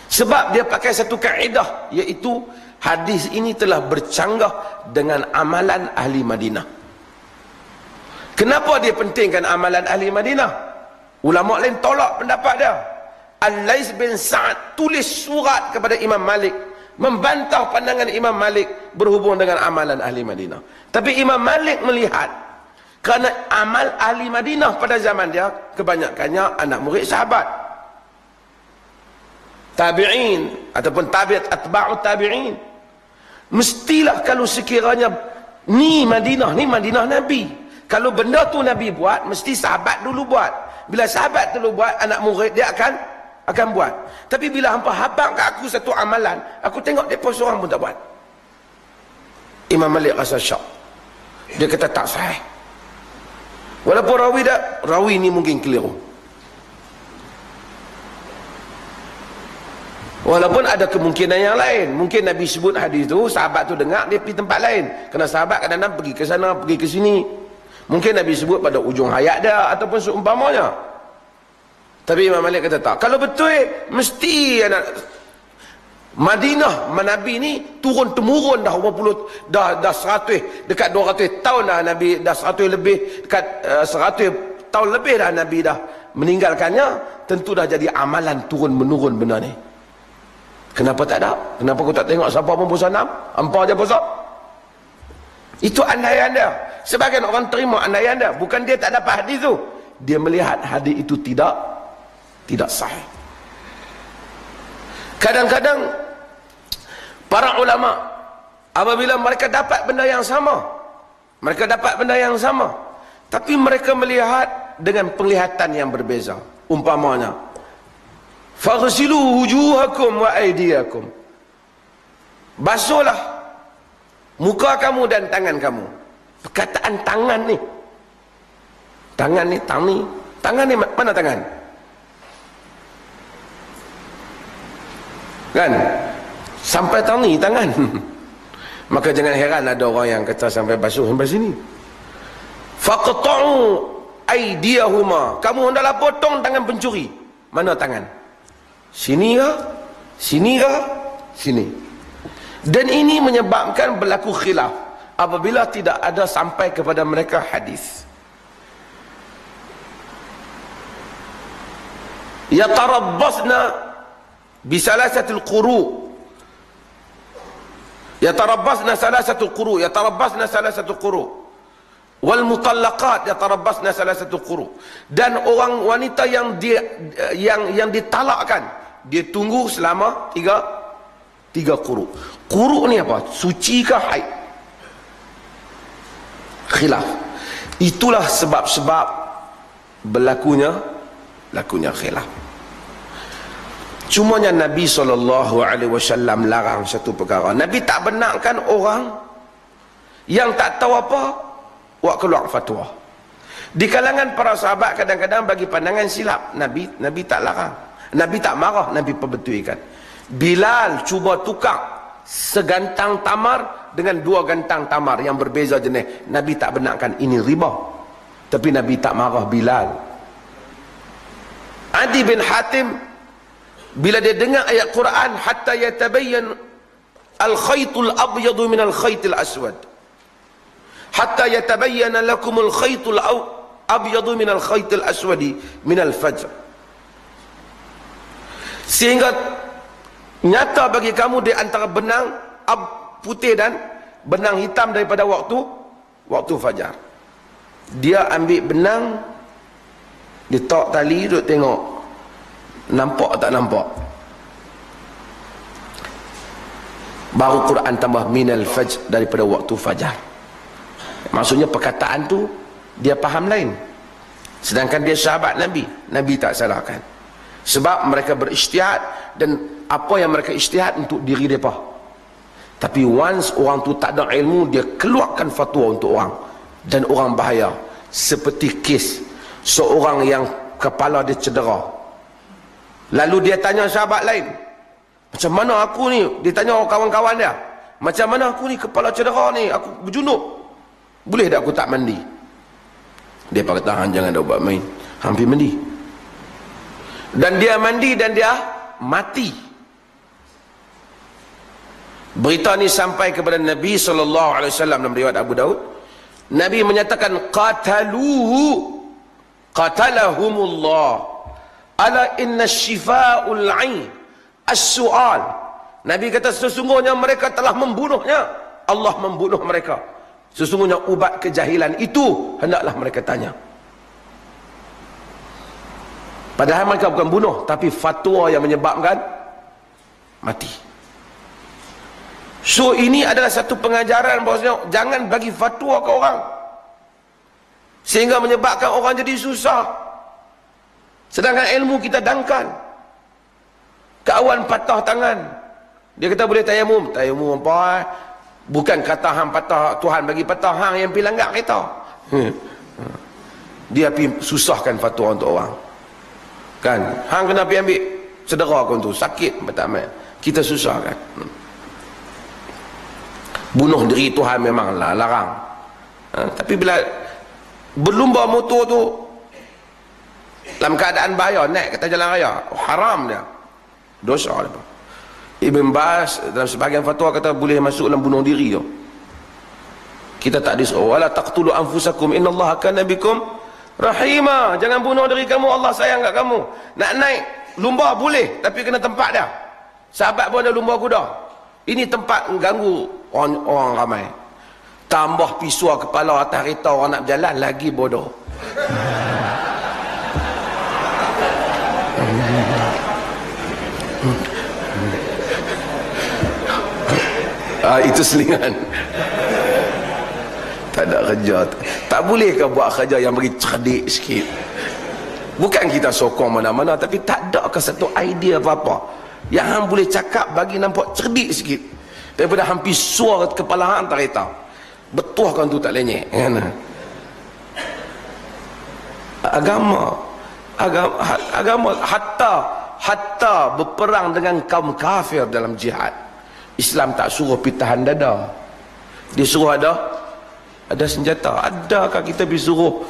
Sebab dia pakai satu kaedah, iaitu hadis ini telah bercanggah dengan amalan ahli Madinah. Kenapa dia pentingkan amalan ahli Madinah? Ulama lain tolak pendapat dia. Al-Lais bin Sa'ad tulis surat kepada Imam Malik membantah pandangan Imam Malik berhubung dengan amalan ahli Madinah. Tapi Imam Malik melihat kerana amal ahli Madinah pada zaman dia kebanyakannya anak murid sahabat, tabi'in ataupun atba'ut tabi'in. Mestilah kalau sekiranya ni Madinah Nabi, kalau benda tu Nabi buat, mesti sahabat dulu buat. Bila sahabat dulu buat, anak murid dia akan buat. Tapi bila hampa habang kat aku satu amalan, aku tengok depa seorang pun tak buat, Imam Malik rasa syak. Dia kata tak sahih. Walaupun rawi ni mungkin keliru, walaupun ada kemungkinan yang lain. Mungkin Nabi sebut hadis tu, sahabat tu dengar, dia pergi tempat lain. Kerana sahabat kadang-kadang pergi ke sana, pergi ke sini. Mungkin Nabi sebut pada ujung hayat dia ataupun seumpamanya. Tapi Imam Malik kata tak. Kalau betul, mesti anak Madinah Nabi ni turun temurun dah berapa puluh, dah 100, dekat 200 tahun dah Nabi, dah 100 lebih, dekat 100 tahun lebih dah Nabi dah meninggalkannya. Tentu dah jadi amalan turun menurun benda ni. Kenapa tak ada? Kenapa kau tak tengok siapa pun puasa 6? Hampa je puasa? Itu andaian dia. Sebagian orang terima andaian dia, bukan dia tak dapat hadis tu, dia melihat hadis itu tidak sahih. Kadang-kadang para ulama apabila mereka dapat benda yang sama, tapi mereka melihat dengan penglihatan yang berbeza. Umpamanya, faghsilu wujuhakum wa aydiyakum, basuhlah muka kamu dan tangan kamu. Perkataan tangan ni, tangan ni mana tangan? Kan? Sampai tangan. Maka jangan heran ada orang yang kata sampai basuh sampai sini. Faqta'u aydiyahuma, kamu hendaklah potong tangan pencuri. Mana tangan? Sini ke Sini ke sini. Dan ini menyebabkan berlaku khilaf apabila tidak ada sampai kepada mereka hadis. Yatarabbasna bisalasatil quru. Yatarabbasna salasatul quru, yatarabbasna salasatul quru. Wal mutallaqat yatarabbasna salasatul quru. Dan orang wanita yang ditalakkan, dia tunggu selama tiga quru. Quru ni apa? Suci ke haid? Khilaf. Itulah sebab-sebab berlakunya khilaf. Cumanya Nabi SAW larang satu perkara. Nabi tak benarkan orang yang tak tahu apa buat keluar fatwa. Di kalangan para sahabat kadang-kadang bagi pandangan silap. Nabi tak larang. Nabi tak marah, Nabi perbetulkan. Bilal cuba tukar segantang tamar dengan 2 gantang tamar yang berbeza jenis. Nabi tak benarkan, ini riba. Tapi Nabi tak marah Bilal. Adi bin Hatim bila dia dengar ayat Quran, hatta yatabayyan al-khaytul abyadu min al-khaytil aswad, hatta yatabayyana lakum al-khaytul abyadu min al-khaytil aswadi min al-fajr, sehingga nyata bagi kamu di antara benang putih dan benang hitam daripada waktu fajar. Dia ambil benang, dia tok tali, duduk tengok nampak tak nampak. Baru Quran tambah minal fajr, daripada waktu fajar. Maksudnya perkataan tu dia faham lain. Sedangkan dia sahabat Nabi, Nabi tak salahkan. Sebab mereka berijtihad, dan apa yang mereka ijtihad untuk diri mereka. Tapi once orang tu tak ada ilmu, dia keluarkan fatwa untuk orang, dan orang bahaya. Seperti kes seorang yang kepala dia cedera, lalu dia tanya sahabat lain, macam mana aku ni? Dia tanya kawan-kawan dia, macam mana aku ni kepala cedera ni, aku berjunub, boleh tak aku tak mandi? Dia kata, jangan dah buat main, hampir mandi. Dan dia mandi dan dia mati. Berita ni sampai kepada Nabi SAW dalam riwayat Abu Daud. Nabi menyatakan, qatalahumullah, ala inna syifa'ul 'ain as-su'al. Nabi kata sesungguhnya mereka telah membunuhnya, Allah membunuh mereka. Sesungguhnya ubat kejahilan itu hendaklah mereka tanya. Padahal mereka bukan bunuh, tapi fatwa yang menyebabkan mati. So ini adalah satu pengajaran bahawasanya jangan bagi fatwa ke orang sehingga menyebabkan orang jadi susah. Sedangkan ilmu kita dangkan. Kawan patah tangan, dia kata boleh tayamum. Tayamum apa? Bukan kata hang patah, Tuhan bagi patah, hang yang pergi langgar kita. Dia pergi susahkan fatwa untuk orang. Kan? Hang kena pergi ambil cedera kau tu, sakit betul. Kita susahkan. Bunuh diri Tuhan memanglah larang. Tapi bila berlumba motor tu dalam keadaan bahaya, naik kata jalan raya, haram dia, dosa dia. Ibn Baz dalam sebahagian fatwa kata boleh masuk dalam bunuh diri tu. Kita tak disuruh, wala taqtulu anfusakum innallaha kana bikum rahima. Jangan bunuh diri kamu, Allah sayang kat kamu. Nak naik lumba boleh, tapi kena tempat dia. Sahabat pun ada lumba kuda. Ini tempat mengganggu orang ramai. Tambah pisau kepala atas kereta, orang nak berjalan lagi bodoh. Itu selingan. Tak ada kerja. Tak boleh ke buat kerja yang bagi cerdik sikit? Bukan kita sokong mana-mana, tapi tak ada ke satu idea apa-apa yang hang boleh cakap bagi nampak cerdik sikit daripada hampir suara kepala hang tak kereta. Betul kan tu tak lenyek kan? Agama hatta berperang dengan kaum kafir dalam jihad, Islam tak suruh pergi tahan dada. Dia suruh ada senjata. Adakah kita disuruh?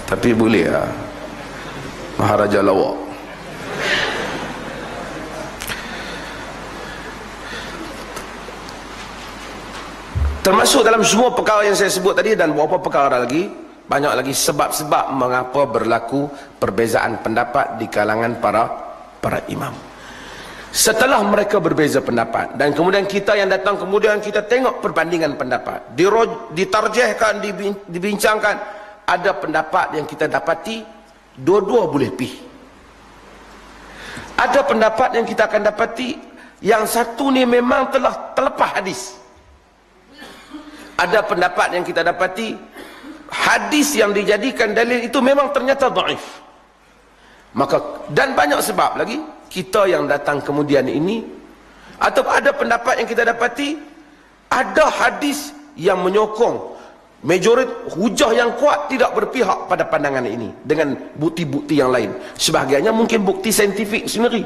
Tapi boleh lah. Maharaja lawak. Termasuk dalam semua perkara yang saya sebut tadi dan beberapa perkara lagi, banyak lagi sebab-sebab mengapa berlaku perbezaan pendapat di kalangan para imam. Setelah mereka berbeza pendapat dan kemudian kita yang datang kemudian kita tengok perbandingan pendapat, ditarjihkan, dibincangkan, ada pendapat yang kita dapati dua-dua boleh pi. Ada pendapat yang kita akan dapati yang satu ni memang telah terlepas hadis. Ada pendapat yang kita dapati hadis yang dijadikan dalil itu memang ternyata dhaif. Maka dan banyak sebab lagi kita yang datang kemudian ini, atau ada pendapat yang kita dapati ada hadis yang menyokong majorit hujah yang kuat tidak berpihak pada pandangan ini dengan bukti-bukti yang lain. Sebahagiannya mungkin bukti saintifik sendiri.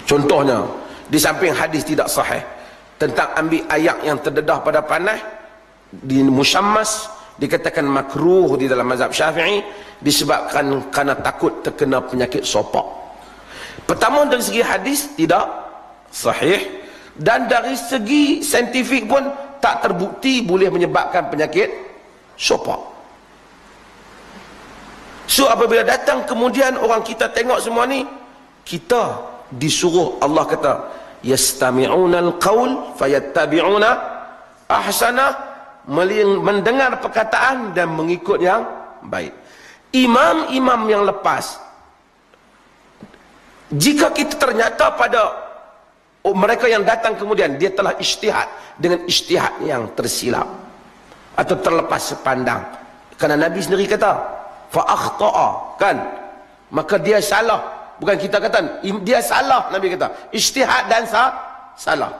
Contohnya, di samping hadis tidak sahih tentang ambil ayat yang terdedah pada panah di musyammas, dikatakan makruh di dalam mazhab Syafi'i disebabkan kerana takut terkena penyakit sopak. Pertama, dari segi hadis tidak sahih, dan dari segi saintifik pun tak terbukti boleh menyebabkan penyakit sopak. So apabila datang kemudian orang kita tengok semua ni, kita disuruh, Allah kata yastami'una al-qaul fayattabi'una ahsana, mendengar perkataan dan mengikut yang baik. Imam-imam yang lepas, jika kita ternyata pada mereka yang datang kemudian dia telah ijtihad dengan ijtihad yang tersilap atau terlepas sepandang, kerana Nabi sendiri kata fa akhta'a, kan, maka dia salah. Bukan kita kata dia salah, Nabi kata ijtihad dan salah.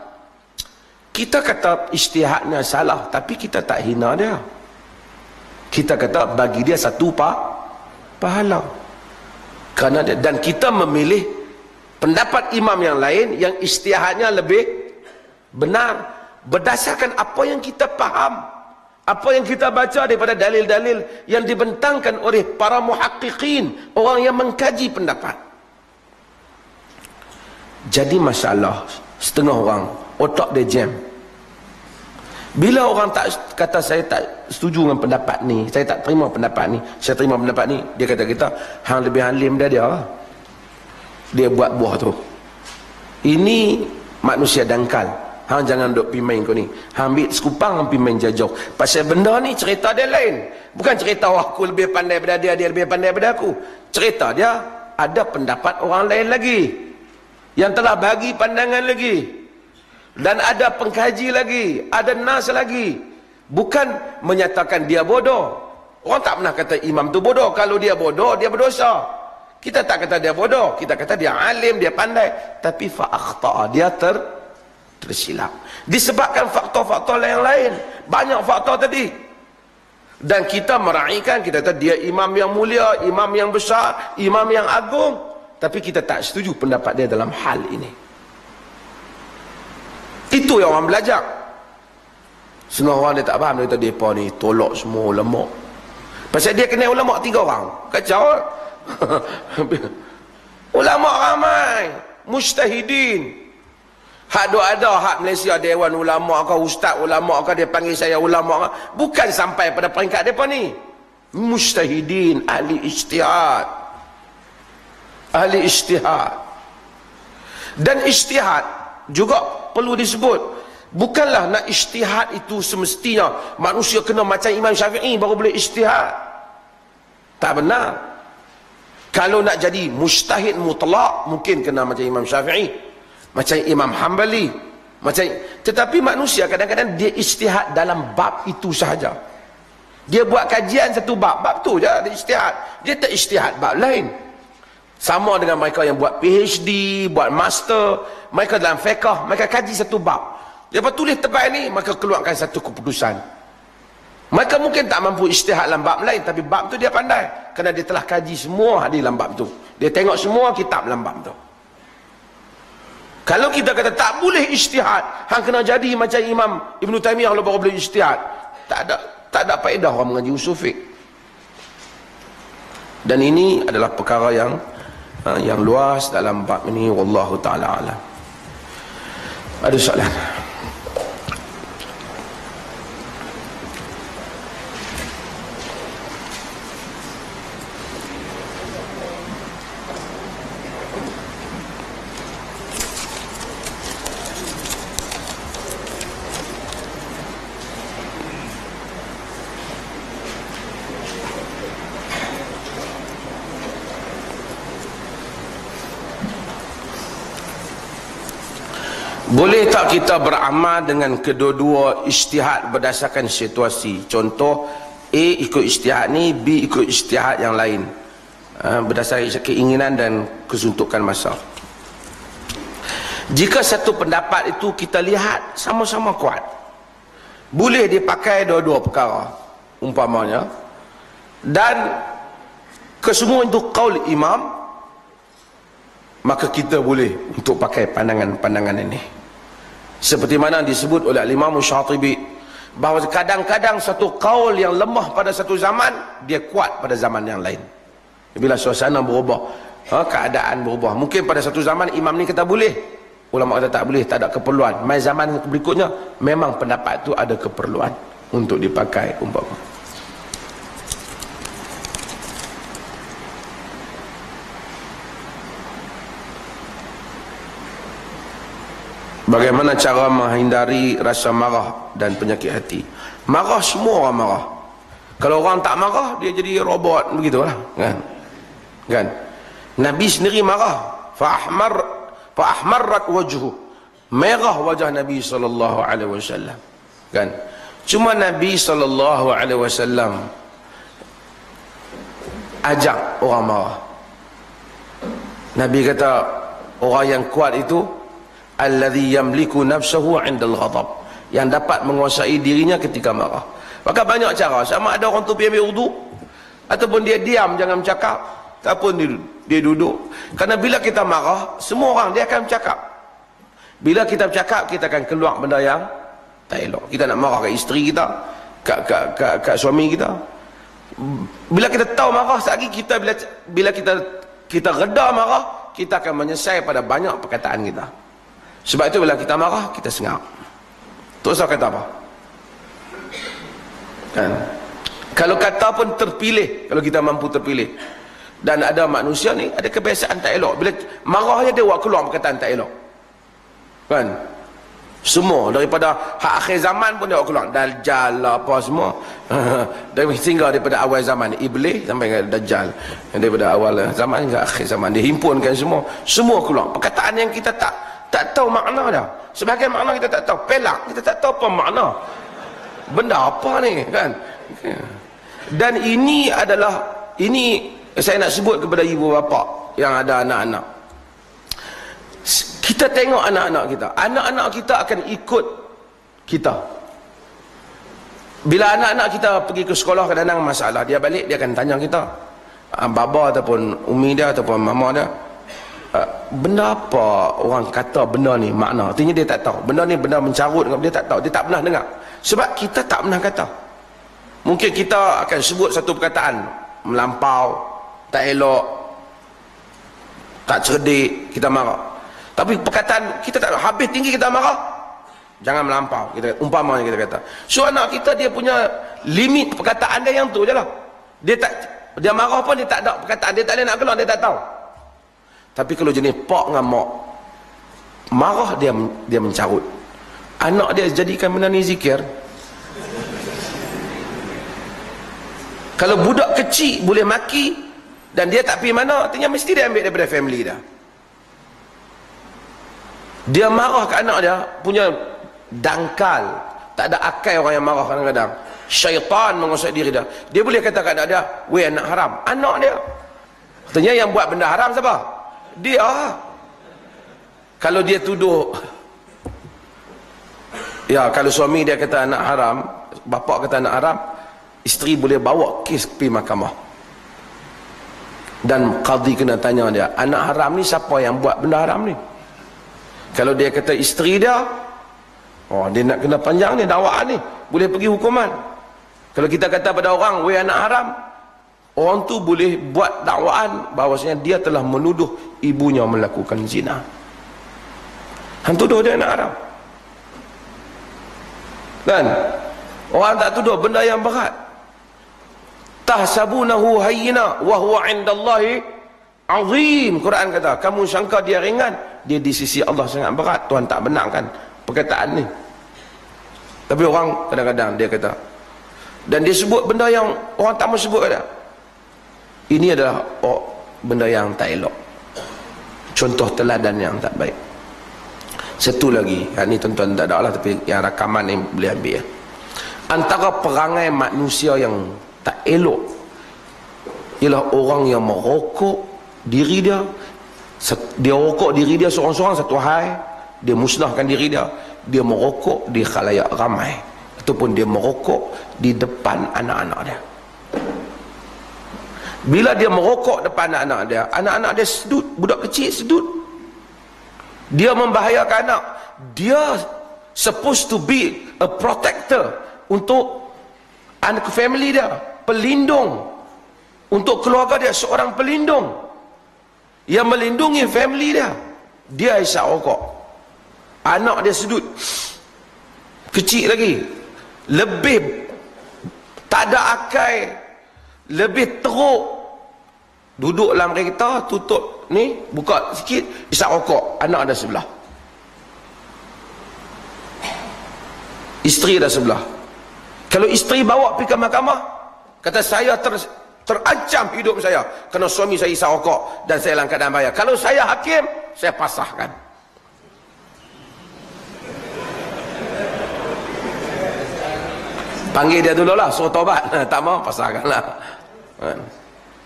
Kita kata ijtihadnya salah, tapi kita tak hina dia. Kita kata bagi dia satu pahala. Kerana dia, dan kita memilih pendapat imam yang lain yang ijtihadnya lebih benar berdasarkan apa yang kita faham, apa yang kita baca daripada dalil-dalil yang dibentangkan oleh para muhaqqiqin, orang yang mengkaji pendapat. Jadi masalah setengah orang otak dia jam. Bila orang tak kata saya tak setuju dengan pendapat ni, saya tak terima pendapat ni, saya terima pendapat ni, dia kata kita hang lebih alim dia dia buat buah tu. Ini manusia dangkal. Hang jangan duk pi main kau ni. Hang ambil sekupang hang pi main jauh. Pasal benda ni cerita dia lain. Bukan cerita aku lebih pandai daripada dia, dia lebih pandai daripada aku. Cerita dia ada pendapat orang lain lagi yang telah bagi pandangan lagi, dan ada pengkaji lagi, ada nas lagi. Bukan menyatakan dia bodoh. Orang tak pernah kata imam tu bodoh. Kalau dia bodoh, dia berdosa. Kita tak kata dia bodoh, kita kata dia alim, dia pandai, tapi fa akhta'a, dia tersilap disebabkan faktor-faktor yang lain. Banyak faktor tadi, dan kita meraihkan, kita kata dia imam yang mulia, imam yang besar, imam yang agung, tapi kita tak setuju pendapat dia dalam hal ini. Itu yang orang belajar. Semua orang dia tak faham, dia kata mereka ni tolak semua ulama. Pasal dia kenal ulama 3 orang, kacau. Ulama ramai, mujtahidin. Hak ada hak Malaysia dewan ulama ke ustaz ulama ke, dia panggil saya ulama ke, bukan sampai pada peringkat depa ni. Mujtahidin, ahli ijtihad. Ahli ijtihad. Dan ijtihad juga perlu disebut, bukanlah nak ijtihad itu semestinya manusia kena macam Imam Syafi'i baru boleh ijtihad. Tak benar. Kalau nak jadi mujtahid mutlak, mungkin kena macam Imam Syafi'i, macam Imam Hanbali, tetapi manusia kadang-kadang dia ijtihad dalam bab itu sahaja. Dia buat kajian satu bab tu je dia ijtihad. Dia tak ijtihad bab lain. Sama dengan mereka yang buat PhD, buat master, mereka dalam fiqh, mereka kaji satu bab. Dia tulis tebal ni, mereka keluarkan satu keputusan. Mereka mungkin tak mampu ijtihad dalam bab lain, tapi bab tu dia pandai, kerana dia telah kaji semua hadis dalam bab tu. Dia tengok semua kitab dalam bab tu. Kalau kita kata tak boleh ijtihad, hang kena jadi macam Imam Ibn Taymiyah kalau baru boleh ijtihad, tak ada faedah orang mengaji usul fiqh. Dan ini adalah perkara yang luas dalam bab ini. Wallahu ta'ala alam. Ada soalan? Boleh tak kita beramal dengan kedua-dua ijtihad berdasarkan situasi? Contoh, A ikut ijtihad ni, B ikut ijtihad yang lain, berdasarkan keinginan dan kesuntukan masa. Jika satu pendapat itu kita lihat sama-sama kuat, boleh dipakai dua-dua perkara umpamanya, dan kesemua itu qaul imam, maka kita boleh untuk pakai pandangan-pandangan ini. Seperti mana disebut oleh Imam Syatibi, bahawa kadang-kadang satu qaul yang lemah pada satu zaman, dia kuat pada zaman yang lain. Bila suasana berubah, keadaan berubah. Mungkin pada satu zaman imam ni kata boleh, ulama kata tak boleh, tak ada keperluan. Mai zaman berikutnya memang pendapat itu ada keperluan untuk dipakai umpama. Bagaimana cara menghindari rasa marah dan penyakit hati? Marah, semua orang marah. Kalau orang tak marah, dia jadi robot, begitulah, kan? Nabi sendiri marah. Fa'ahmarrat wajhu, merah wajah Nabi sallallahu alaihi wasallam, kan? Cuma Nabi sallallahu alaihi wasallam ajak orang marah. Nabi kata orang yang kuat itu alladhi yamliku nafsahu 'indal ghadab, yang dapat menguasai dirinya ketika marah. Maka banyak cara, sama ada orang tu pergi ambil wudu, ataupun dia diam jangan bercakap, ataupun dia duduk. Karena bila kita marah, semua orang dia akan bercakap. Bila kita bercakap, kita akan keluar benda yang tak elok. Kita nak marah kat isteri kita, kat suami kita. Bila kita tahu marah, sekali kita bila kita reda marah, kita akan menyesal pada banyak perkataan kita. Sebab itu bila kita marah, kita sengak. Terus saya kata apa? Kan? Kalau kata pun terpilih, kalau kita mampu terpilih. Dan ada manusia ni ada kebiasaan tak elok. Bila marahnya dia buat keluar perkataan tak elok. Kan? Semua daripada hak akhir zaman pun dia buat keluar. Dajjal apa semua. Sehingga daripada awal zaman Iblis sampai ke Dajjal. Daripada awal zaman hingga akhir zaman dia himpunkan semua. Semua keluar. Perkataan yang kita tak tahu makna dah. Sebahagian makna kita tak tahu. Pelak, kita tak tahu apa makna. Benda apa ni, kan? Dan ini saya nak sebut kepada ibu bapa yang ada anak-anak. Kita tengok anak-anak kita. Anak-anak kita akan ikut kita. Bila anak-anak kita pergi ke sekolah, kadang-kadang masalah, dia balik, dia akan tanya kita, baba ataupun umi dia ataupun mama dia, benda apa orang kata benda ni makna. Artinya dia tak tahu. Benda ni benda mencarut, dia tak tahu. Dia tak pernah dengar. Sebab kita tak pernah kata. Mungkin kita akan sebut satu perkataan melampau, tak elok, tak cerdik, kita marah. Tapi perkataan kita tak habis tinggi kita marah, jangan melampau, kita umpamanya kita kata. So anak kita dia punya limit perkataan dia yang tu je lah. Dia marah pun dia tak ada perkataan, dia tak boleh nak keluar, dia tak tahu. Tapi kalau jenis pak dengan mak, marah dia mencarut. Anak dia jadikan benda ni zikir. Kalau budak kecil boleh maki dan dia tak pergi mana, artinya mesti dia ambil daripada family dah. Dia marah ke anak dia punya dangkal. Tak ada akal orang yang marah kadang-kadang. Syaitan menguasai diri dia. Dia boleh kata kat anak dia, weh anak haram. Anak dia. Artinya yang buat benda haram siapa? Dia. Kalau dia tuduh, ya, kalau suami dia kata anak haram, bapa kata anak haram, isteri boleh bawa kes pergi mahkamah. Dan qadi kena tanya dia, anak haram ni siapa yang buat benda haram ni? Kalau dia kata isteri dia, oh dia nak kena panjang ni dakwaan ni, boleh pergi hukuman. Kalau kita kata pada orang, weh anak haram, orang tu boleh buat dakwaan bahawasanya dia telah menuduh ibunya melakukan zina. Han tuduh dia anak haram. Dan orang tak tuduh benda yang berat. Tahsabunahu hayyina wa huwa 'indallahi 'azim. Quran kata, kamu sangka dia ringan, dia di sisi Allah sangat berat. Tuhan tak benarkan perkataan ni. Tapi orang kadang-kadang dia kata, dan dia sebut benda yang orang tak mau sebut ada. Ini adalah benda yang tak elok. Contoh teladan yang tak baik. Satu lagi, yang ni tuan-tuan tak ada lah, tapi yang rakaman ni boleh ambil. Antara perangai manusia yang tak elok ialah orang yang merokok diri dia. Dia rokok diri dia seorang-seorang satu hai, dia musnahkan diri dia. Dia merokok di khalayak ramai, ataupun dia merokok di depan anak-anak dia. Bila dia merokok depan anak-anak dia sedut, budak kecil sedut, dia membahayakan anak. Dia supposed to be a protector untuk anak family dia, pelindung untuk keluarga dia, seorang pelindung yang melindungi family dia. Dia isap rokok, anak dia sedut, kecil lagi, lebih tak ada akal, lebih teruk, duduk dalam kereta, tutup ni, buka sikit, isap rokok, anak ada sebelah, isteri ada sebelah. Kalau isteri bawa pergi ke mahkamah, kata saya terancam hidup saya kerana suami saya isap rokok dan saya dalam keadaan bahaya. Kalau saya hakim, saya pasahkan. Panggil dia dulu lah, suruh taubat. Tak mau, pasahkan lah.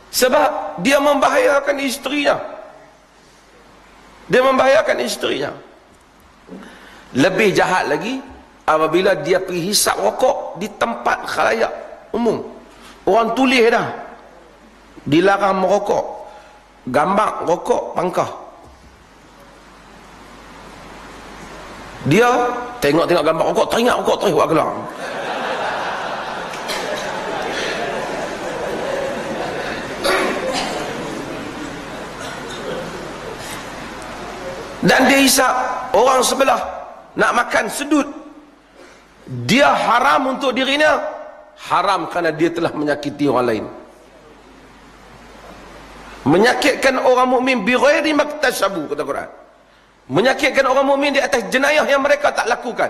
Sebab dia membahayakan isterinya. Dia membahayakan isterinya. Lebih jahat lagi apabila dia pergi hisap rokok di tempat khalayak umum. Orang tulis dah dilarang merokok, gambar rokok pangkah. Dia tengok-tengok gambar rokok, teringat rokok terus buat keluar. Dan dia hisap orang sebelah nak makan sedut. Dia haram untuk dirinya, haram kerana dia telah menyakiti orang lain, menyakitkan orang mukmin bi ghairi maktasabu, kata Quran. Menyakitkan orang mukmin di atas jenayah yang mereka tak lakukan.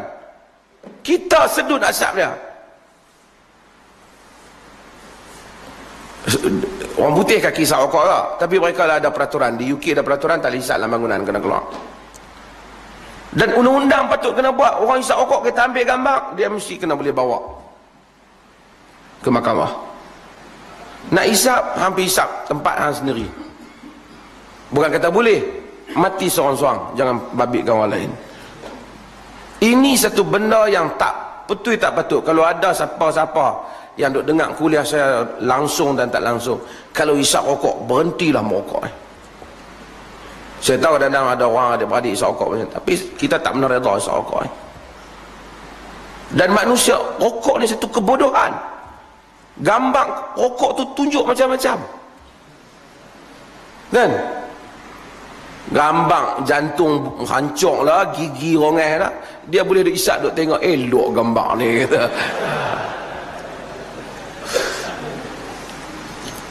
Kita sedut asap dia. Orang putih kaki hisap rokok lah, tapi mereka lah ada peraturan. Di UK ada peraturan, tak boleh hisap dalam bangunan, kena keluar. Dan undang-undang patut kena buat. Orang hisap rokok, kita ambil gambar, dia mesti kena boleh bawa ke mahkamah. Nak hisap, hampir hisap tempat hang sendiri. Bukan kata boleh, mati seorang-seorang, jangan babitkan orang lain. Ini satu benda yang tak betul, tak patut. Kalau ada siapa-siapa yang duk dengar kuliah saya langsung dan tak langsung, kalau hisap rokok, berhentilah merokok. Saya tahu kadang-kadang ada orang adik-beradik hisap rokok, tapi kita tak pernah redha hisap rokok. Dan manusia, rokok ni satu kebodohan. Gambar rokok tu tunjuk macam-macam, kan? Gambar jantung hancur lah, gigi rongai lah, dia boleh duk isap, duk tengok, elok gambar ni, kata.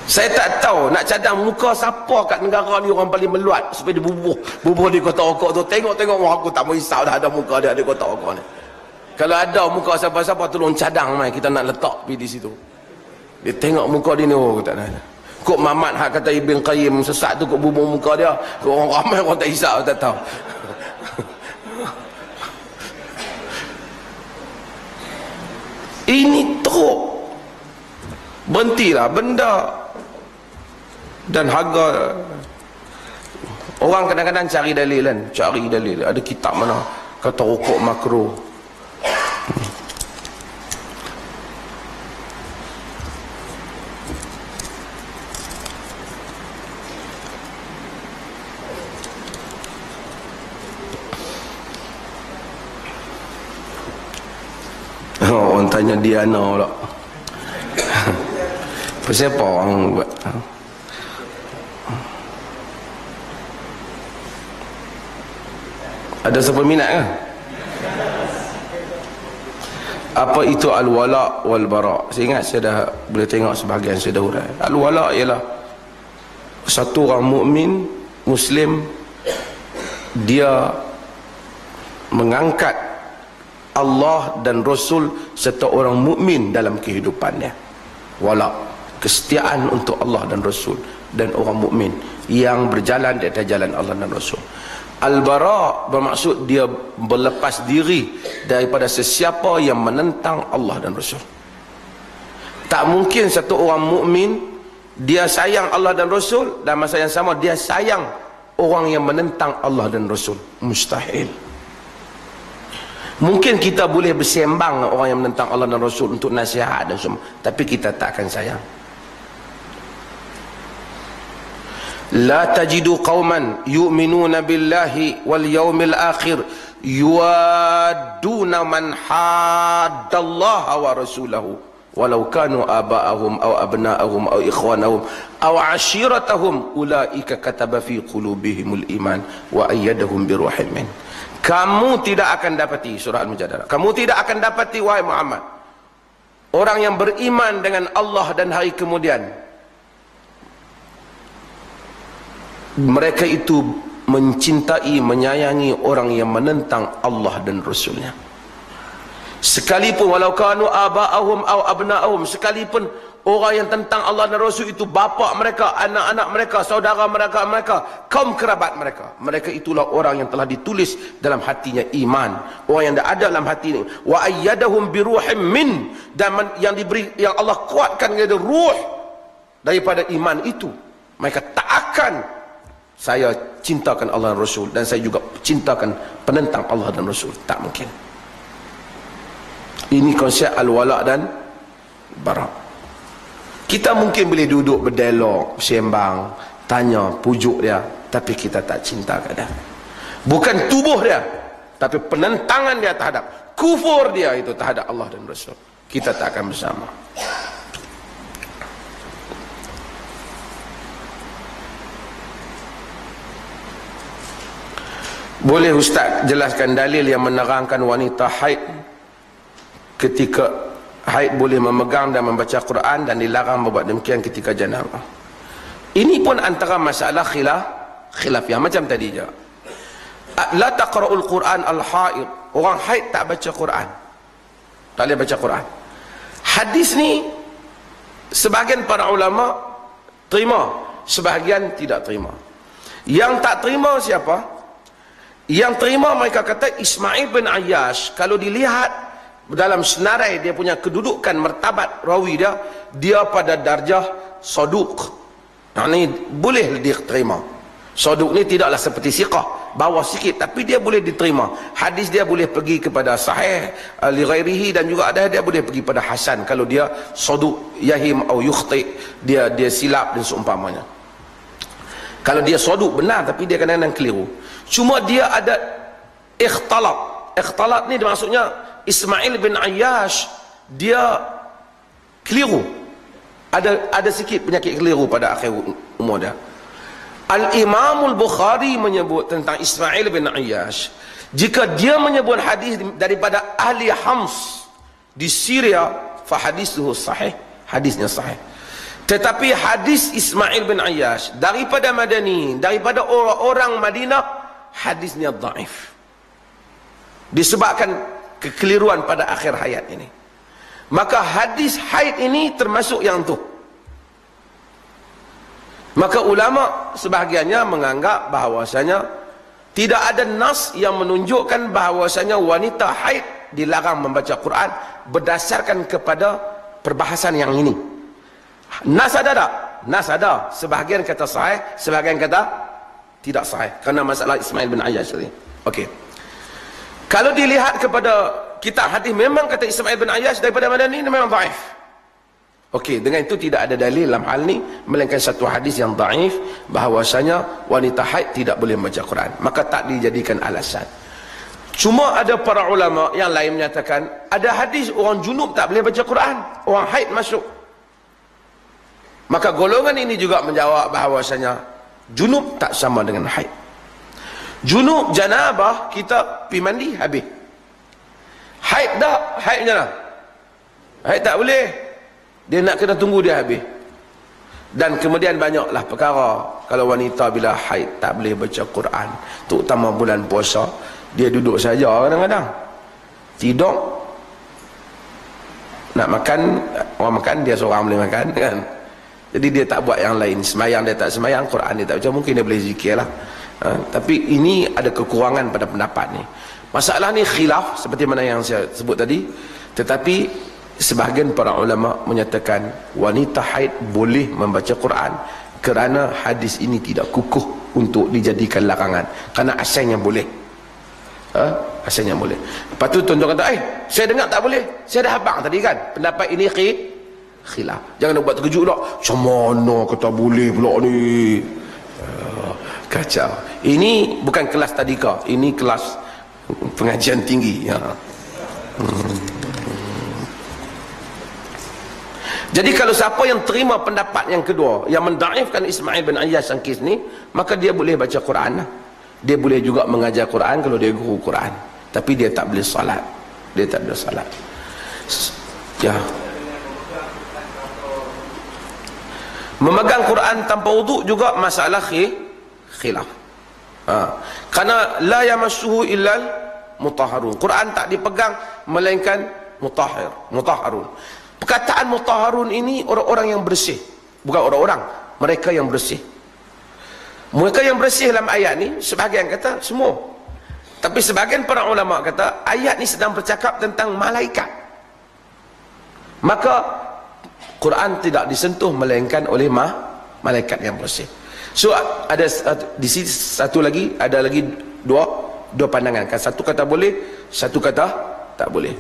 Saya tak tahu nak cadang muka siapa kat negara ni orang paling meluat supaya dia bubuh di kotak rokok tu. Tengok-tengok, aku tak mau hisap dah ada muka dia di kotak rokok ni. Kalau ada muka siapa-siapa, tolong cadang mai, kita nak letak pergi di situ. Dia tengok muka dia ni, oh tak ada. Kok Mamat hak kata Ibn Qayyim sesat tu, kok bubuh muka dia, kok orang ramai orang tak hisap, tak tahu. Ini teruk. Berhentilah benda. Dan harga, orang kadang-kadang cari dalil kan, cari dalil, ada kitab mana kata rokok makruh. Orang tanya Diana pula. Pasal apa orang buat? Ada siapa minat ke? Apa itu al-wala wal bara? Saya ingat saya dah boleh tengok sebahagian saya dah hurai. Al-wala ialah satu orang mukmin muslim, dia mengangkat Allah dan Rasul serta orang mukmin dalam kehidupannya. Wala, kesetiaan untuk Allah dan Rasul dan orang mukmin yang berjalan di atas jalan Allah dan Rasul. Al-bara bermaksud dia berlepas diri daripada sesiapa yang menentang Allah dan Rasul. Tak mungkin satu orang mukmin dia sayang Allah dan Rasul dan masa yang sama dia sayang orang yang menentang Allah dan Rasul. Mustahil. Mungkin kita boleh bersembang dengan orang yang menentang Allah dan Rasul untuk nasihat dan semua, tapi kita tak akan sayang. La tajidu qauman yu'minuna billahi wal yawmil akhir yuwadduna man haddallaha wa rasulahu walau kanu aba'ahum aw abna'ahum aw ikhwanahum aw ashiratahum ulaika kataba fi qulubihimul iman wa ayyadahum bi ruhin min. Kamu tidak akan dapati, surah Al-Mujadalah, kamu tidak akan dapati wahai Muhammad orang yang beriman dengan Allah dan hari kemudian mereka itu mencintai, menyayangi orang yang menentang Allah dan Rasulnya. Sekalipun walau kanu aba'ahum aw abna'ahum, sekalipun orang yang tentang Allah dan Rasul itu bapa mereka, anak-anak mereka, saudara mereka, kaum kerabat mereka. Mereka itulah orang yang telah ditulis dalam hatinya iman, orang yang ada dalam hati ini. Wa ayyadahum bi ruhim min, dan yang diberi, yang Allah kuatkan dengan ruh daripada iman itu. Mereka tak akan saya cintakan Allah dan Rasul dan saya juga cintakan penentang Allah dan Rasul. Tak mungkin. Ini konsep al-wala dan bara. Kita mungkin boleh duduk berdialog, sembang, tanya, pujuk dia, tapi kita tak cinta kat dia. Bukan tubuh dia, tapi penentangan dia terhadap kufur dia itu terhadap Allah dan Rasul. Kita tak akan bersama. Boleh Ustaz jelaskan dalil yang menerangkan wanita haid ketika haid boleh memegang dan membaca Quran dan dilarang membuat demikian ketika janabah? Ini pun antara masalah khilafiyah macam tadi je. La taqra'ul Quran al-haid. Orang haid tak baca Quran. Tak boleh baca Quran. Hadis ni sebahagian para ulama terima, sebahagian tidak terima. Yang tak terima siapa? Yang terima mereka kata Ismail bin Ayyash, kalau dilihat dalam senarai dia punya kedudukan martabat rawi dia pada darjah saduq. Ini boleh diterima. Saduq ni tidaklah seperti siqah, bawah sikit, tapi dia boleh diterima. Hadis dia boleh pergi kepada sahih li ghairihi, dan juga ada dia boleh pergi pada hasan kalau dia saduq yahim atau yukhti, dia silap dan seumpamanya. Kalau dia saduq benar tapi dia kadang-kadang keliru. Cuma dia ada ikhtalat. Ikhtalat ni maksudnya Ismail bin Ayyash dia keliru. Ada sikit penyakit keliru pada akhir umur dia. Al-Imam Al-Bukhari menyebut tentang Ismail bin Ayyash, jika dia menyebut hadis daripada ahli Hams di Syria, fa hadithuhu sahih, hadisnya sahih. Tetapi hadis Ismail bin Ayyash daripada Madani, daripada orang-orang Madinah, hadisnya dhaif. Disebabkan kekeliruan pada akhir hayat ini. Maka hadis haid ini termasuk yang tu. Maka ulama sebahagiannya menganggap bahawasanya tidak ada nas yang menunjukkan bahawasanya wanita haid dilarang membaca Quran berdasarkan kepada perbahasan yang ini. Nas ada tak? Nas ada. Sebahagian kata sahih, sebahagian kata tidak sahih kerana masalah Ismail bin Ayyash tadi. Okey. Kalau dilihat kepada kitab hadis, memang kata Ismail bin Ayyash daripada Madani ini memang dhaif. Okey, dengan itu tidak ada dalil dalam hal ni melainkan satu hadis yang dhaif bahawasanya wanita haid tidak boleh membaca Quran. Maka tak dijadikan alasan. Cuma ada para ulama yang lain menyatakan ada hadis orang junub tak boleh baca Quran, orang haid masuk. Maka golongan ini juga menjawab bahawasanya junub tak sama dengan haid. Junub janabah kita pergi mandi habis. Haid dah, haid macam mana? Haid tak boleh. Dia nak kena tunggu dia habis. Dan kemudian banyaklah perkara kalau wanita bila haid tak boleh baca Quran, terutama bulan puasa, dia duduk saja kadang-kadang. Tidur. Nak makan, orang makan dia seorang boleh makan kan. Jadi dia tak buat yang lain. Semayang dia tak semayang, Quran dia tak baca, mungkin dia boleh zikir lah. Tapi ini ada kekurangan pada pendapat ni. Masalah ni khilaf seperti mana yang saya sebut tadi, tetapi sebahagian para ulama menyatakan wanita haid boleh membaca Quran kerana hadis ini tidak kukuh untuk dijadikan larangan, kerana asalnya boleh. Asalnya boleh. Lepas tu tuan-tuan kata, saya dengar tak boleh, saya dah habang tadi kan, pendapat ini khilaf. Jangan nak buat terkejut tak, macam mana kata boleh pula ni. Kacau. Ini bukan kelas tadika, ini kelas pengajian tinggi. Jadi kalau siapa yang terima pendapat yang kedua, yang mendaifkan Ismail bin Ayyash Angkis ni, maka dia boleh baca Quran lah. Dia boleh juga mengajar Quran kalau dia guru Quran, tapi dia tak boleh salat. Dia tak boleh salat. Ya. Memegang Quran tanpa wuduk juga masalah khilaf. Karena la yamassuhu illal mutahharun. Quran tak dipegang melainkan mutahharun. Perkataan mutahharun ini orang-orang yang bersih, bukan orang-orang, mereka yang bersih. Mereka yang bersih dalam ayat ni, sebahagian kata semua, tapi sebahagian para ulama kata ayat ni sedang bercakap tentang malaikat. Maka Quran tidak disentuh melainkan oleh malaikat yang bersih. So ada di sini satu lagi, ada lagi dua pandangan kan, satu kata boleh, satu kata tak boleh.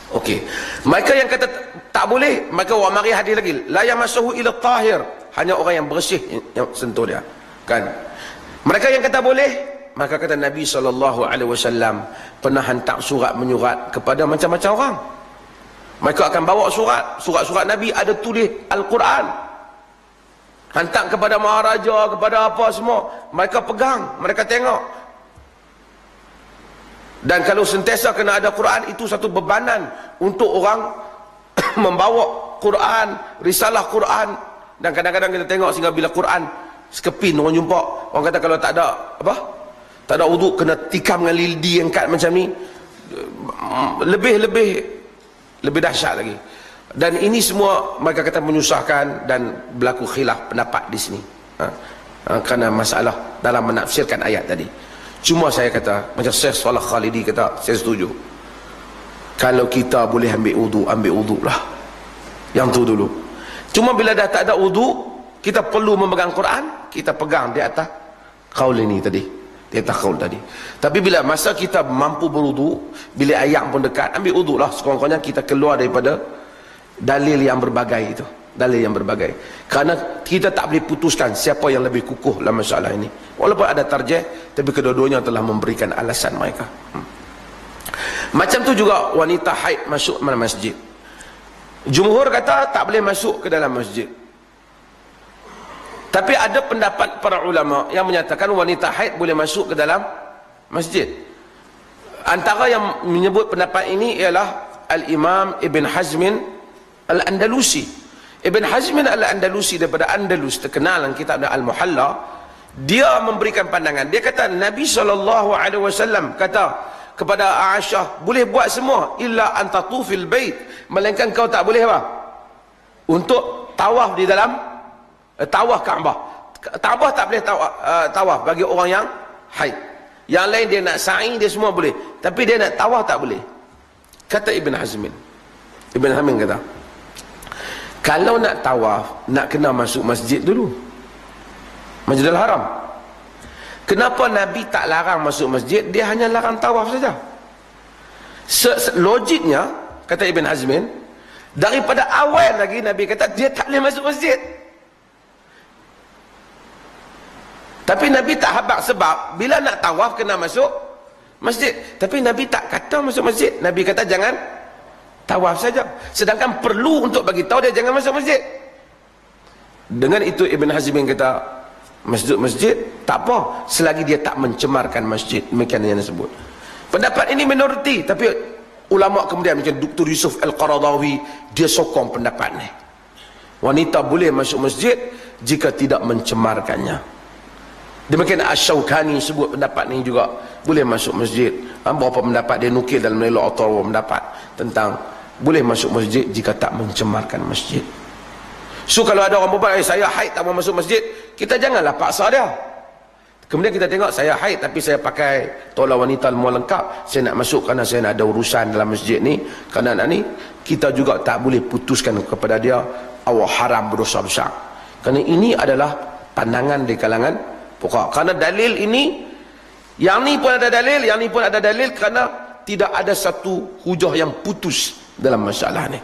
Okey, mereka yang kata tak boleh, maka wa mari hadis lagi, la yamassuhu illa tahir, hanya orang yang bersih yang sentuh dia kan. Mereka yang kata boleh, maka kata Nabi SAW pernah hantar surat menyurat kepada macam-macam orang. Mereka akan bawa surat Nabi ada tulis Al-Quran, hantar kepada maharaja, kepada apa semua, mereka pegang, mereka tengok. Dan kalau sentiasa kena ada Quran, itu satu bebanan untuk orang membawa Quran, risalah Quran. Dan kadang-kadang kita tengok sehingga bila Quran sekepin orang jumpa, orang kata kalau tak ada tak ada wuduk, kena tikam dengan lidi yang kat macam ni, lebih dahsyat lagi. Dan ini semua mereka kata menyusahkan dan berlaku khilaf pendapat di sini, kerana masalah dalam menafsirkan ayat tadi. Cuma saya kata, macam Syekh Salah Khalidi kata, saya setuju, kalau kita boleh ambil wuduk lah, yang tu dulu. Cuma bila dah tak ada wuduk, kita perlu memegang Quran, kita pegang di atas qaul ini tadi, di atas qaul tadi. Tapi bila masa kita mampu berwuduk, bila ayat pun dekat, ambil wuduk lah, sekurang-kurangnya kita keluar daripada dalil yang berbagai itu, dalil yang berbagai. Kerana kita tak boleh putuskan siapa yang lebih kukuh dalam masalah ini, walaupun ada tarjih, tapi kedua-duanya telah memberikan alasan mereka. Macam tu juga wanita haid masuk mana masjid. Jumhur kata tak boleh masuk ke dalam masjid, tapi ada pendapat para ulama yang menyatakan wanita haid boleh masuk ke dalam masjid. Antara yang menyebut pendapat ini ialah Al-Imam Ibn Hazmin Al-Andalusi. Ibn Hazmin Al-Andalusi daripada Andalus, terkenal dalam kitab Al-Muhalla. Dia memberikan pandangan, dia kata Nabi SAW kata kepada Aisyah, boleh buat semua illa antatufil bait, melainkan kau tak boleh apa? Untuk tawaf di dalam tawaf Kaabah. Kaabah tak boleh tawaf bagi orang yang haid. Yang lain dia nak sa'i, dia semua boleh, tapi dia nak tawaf tak boleh. Kata Ibn Hazmin kata, kalau nak tawaf, nak kena masuk masjid dulu, Masjidil Haram. Kenapa Nabi tak larang masuk masjid, dia hanya larang tawaf saja? Logiknya, kata Ibn Hazmin, daripada awal lagi Nabi kata dia tak boleh masuk masjid. Tapi Nabi tak habaq sebab bila nak tawaf kena masuk masjid. Tapi Nabi tak kata masuk masjid, Nabi kata jangan tawaf saja. Sedangkan perlu untuk bagi tahu dia jangan masuk masjid. Dengan itu Ibn Hazmin kata masjid tak apa selagi dia tak mencemarkan masjid. Demikian yang disebut. Pendapat ini minoriti, tapi ulama kemudian macam Dr. Yusuf Al-Qaradawi, dia sokong pendapat ni. Wanita boleh masuk masjid jika tidak mencemarkannya. Demikian Asy-Syaukani sebut pendapat ni juga boleh masuk masjid. Beberapa pendapat dia nukil dalam Nailul Awtar pendapat tentang boleh masuk masjid jika tak mencemarkan masjid. So kalau ada orang berbuat, saya haid tak mau masuk masjid, kita janganlah paksa dia. Kemudian kita tengok saya haid tapi saya pakai tolak wanita semua lengkap, saya nak masuk kerana saya nak ada urusan dalam masjid ni, kerana ni kita juga tak boleh putuskan kepada dia awak haram berdosa besar. Kerana ini adalah pandangan di kalangan fuqaha. Kerana dalil ini, yang ni pun ada dalil, yang ni pun ada dalil, kerana tidak ada satu hujah yang putus dalam masalah ni.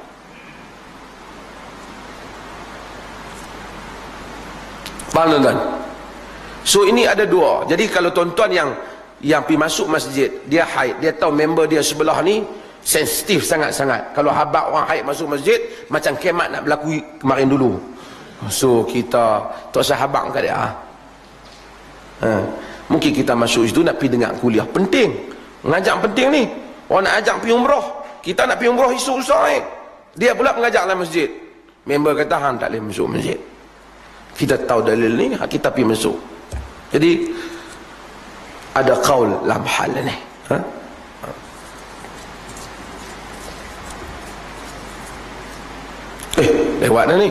Faham tuan-tuan? So ini ada dua. Jadi kalau tuan-tuan yang pergi masuk masjid, dia haid, dia tahu member dia sebelah ni sensitif sangat-sangat. Kalau habaq orang haid masuk masjid, macam kemat nak berlaku kemarin dulu. So kita tak usah habaq kat dia. Mungkin kita masuk situ nak pergi dengar kuliah. Penting. Mengajak penting ni. Orang nak ajak pergi umrah. Kita nak pergi umrah isu lusa ni. Dia pula mengajak dalam masjid. Member kata hang tak boleh masuk masjid. Kita tahu dalil ni, kita pergi masuk. Jadi ada qaul dalam hal ni. Lewat dah ni.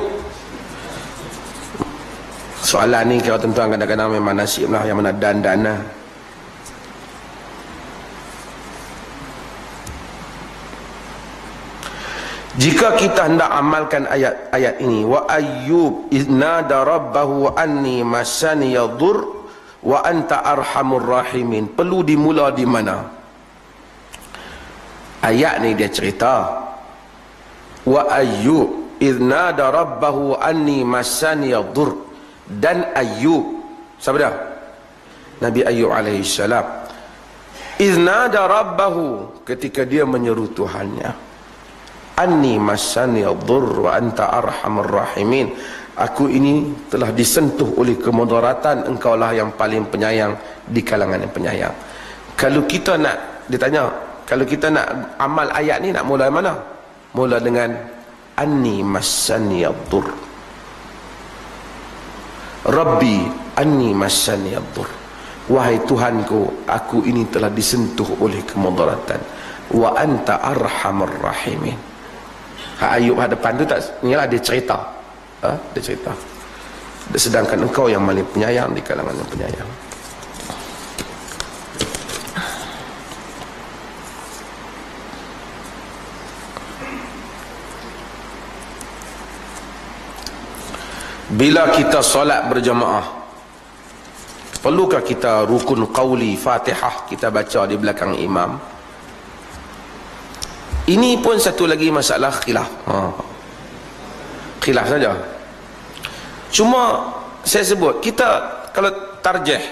Soalan ni kalau tuan-tuan kadang-kadang memang nasib lah, yang mana dan lah. Jika kita hendak amalkan ayat ini, wa ayyub iznada rabbahu anni masani yadur wa anta arhamur rahimin, perlu dimula di mana? Ayat ni dia cerita wa ayyub iznada rabbahu anni masani yadur, dan Ayyub, siapa dia? Nabi Ayyub alaihi salam, iznada rabbahu, ketika dia menyeru Tuhannya, anni masani yadur wa anta arhamur rahimin, aku ini telah disentuh oleh kemudaratan, engkaulah yang paling penyayang di kalangan yang penyayang. Kalau kita nak, ditanya, kalau kita nak amal ayat ni nak mula mana? Mula dengan anni masani yadur, Rabbi anni masani yadur, wahai Tuhanku, aku ini telah disentuh oleh kemudaratan, wa anta arhamur rahimin. Ayub hadapan tu tak, inilah dia cerita. Dia cerita. Sedangkan engkau yang paling penyayang di kalangan yang penyayang. Bila kita solat berjamaah, perlukah kita rukun qauli Fatihah kita baca di belakang imam? Ini pun satu lagi masalah khilaf. Khilaf saja. Cuma saya sebut, kita kalau tarjih,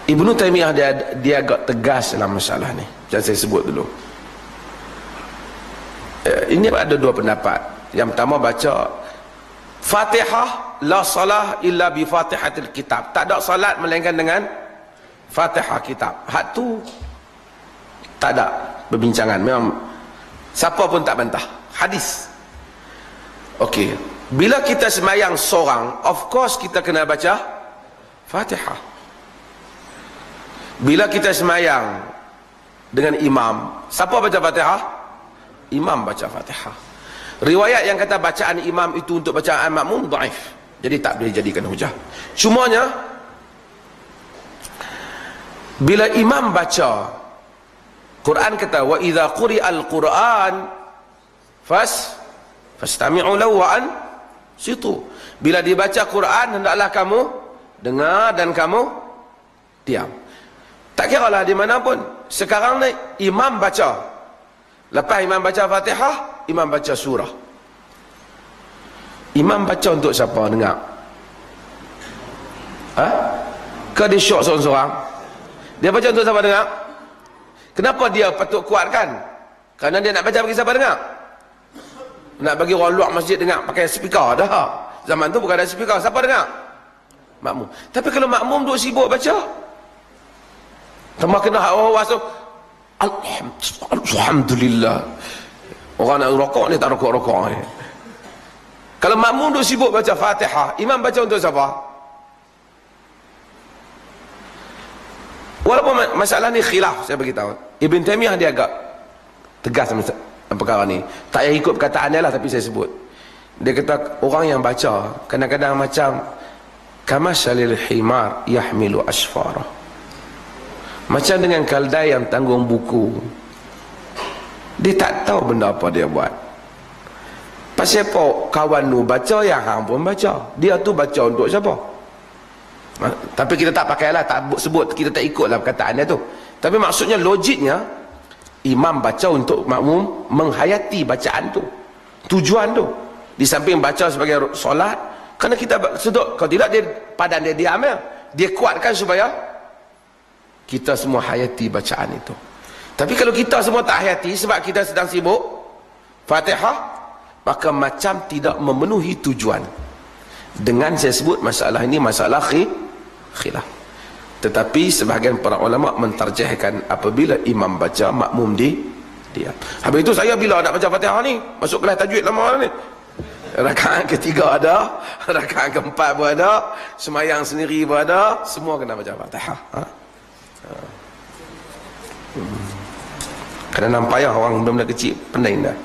Ibnu Taimiyah dia agak tegas dalam masalah ni. Yang saya sebut dulu. Ini ada dua pendapat. Yang pertama baca Fatihah, la salah illa bi Fatihatil kitab. Tak ada salat melainkan dengan Fatihah kitab. Hak tu tak ada perbincangan, memang siapa pun tak bantah, hadis. Okey, bila kita sembahyang seorang, of course kita kena baca Fatihah. Bila kita sembahyang dengan imam, siapa baca Fatihah? Imam baca Fatihah. Riwayat yang kata bacaan imam itu untuk bacaan makmum dhaif, jadi tak boleh jadikan hujah. Cumanya bila imam baca Quran, kata wa idza quri'al Quran fastami'u lahu wa ansitu. Bila dibaca Quran, hendaklah kamu dengar dan kamu diam. Tak kira lah di mana pun. Sekarang ni imam baca, lepas imam baca Fatihah, imam baca surah. Imam baca untuk siapa dengar? Ke dia syok seorang-seorang? Dia baca untuk siapa dengar? Kenapa dia patut kuatkan? Kerana dia nak baca bagi siapa dengar? Nak bagi orang luar masjid dengar pakai speaker dah. Zaman tu bukan ada speaker, siapa dengar? Makmum. Tapi kalau makmum duk sibuk baca, tambah kena orang wasuk, alhamdulillah. Orang nak rokok ni tak rokok-rokok ni. Kalau makmum duk sibuk baca Fatihah, imam baca untuk siapa? Walaupun masalah ni khilaf, saya beritahu, Ibn Taimiyah dia agak tegas dalam perkara ni. Tak payah ikut perkataan dia lah, tapi saya sebut. Dia kata orang yang baca kadang-kadang macam Kamasalil himar yahmilu asfara. Macam dengan keldai yang tanggung buku. Dia tak tahu benda apa dia buat. Pasal apa kawan tu baca, yang hang pun baca. Dia tu baca untuk siapa? Tapi kita tak pakailah, tak sebut, kita tak ikutlah perkataan dia tu. Tapi maksudnya, logiknya, imam baca untuk makmum menghayati bacaan tu. Tujuan tu. Di samping baca sebagai solat, kerana kita sedut, kalau tidak dia padan dia diam ya. Dia kuatkan supaya kita semua hayati bacaan itu. Tapi kalau kita semua tak hayati sebab kita sedang sibuk Fatihah, maka macam tidak memenuhi tujuan. Dengan saya sebut masalah ini masalah khilaf. Tetapi sebahagian para ulama mentarjihkan apabila imam baca, makmum diam. Habis itu saya bila nak baca Fatihah ni, masuk kelas tajwid lama ni, rakaat ketiga ada, rakaat keempat pun ada, semayang sendiri pun ada, semua kena baca Fatihah. Kerana nampak ya orang benda kecil pening dah.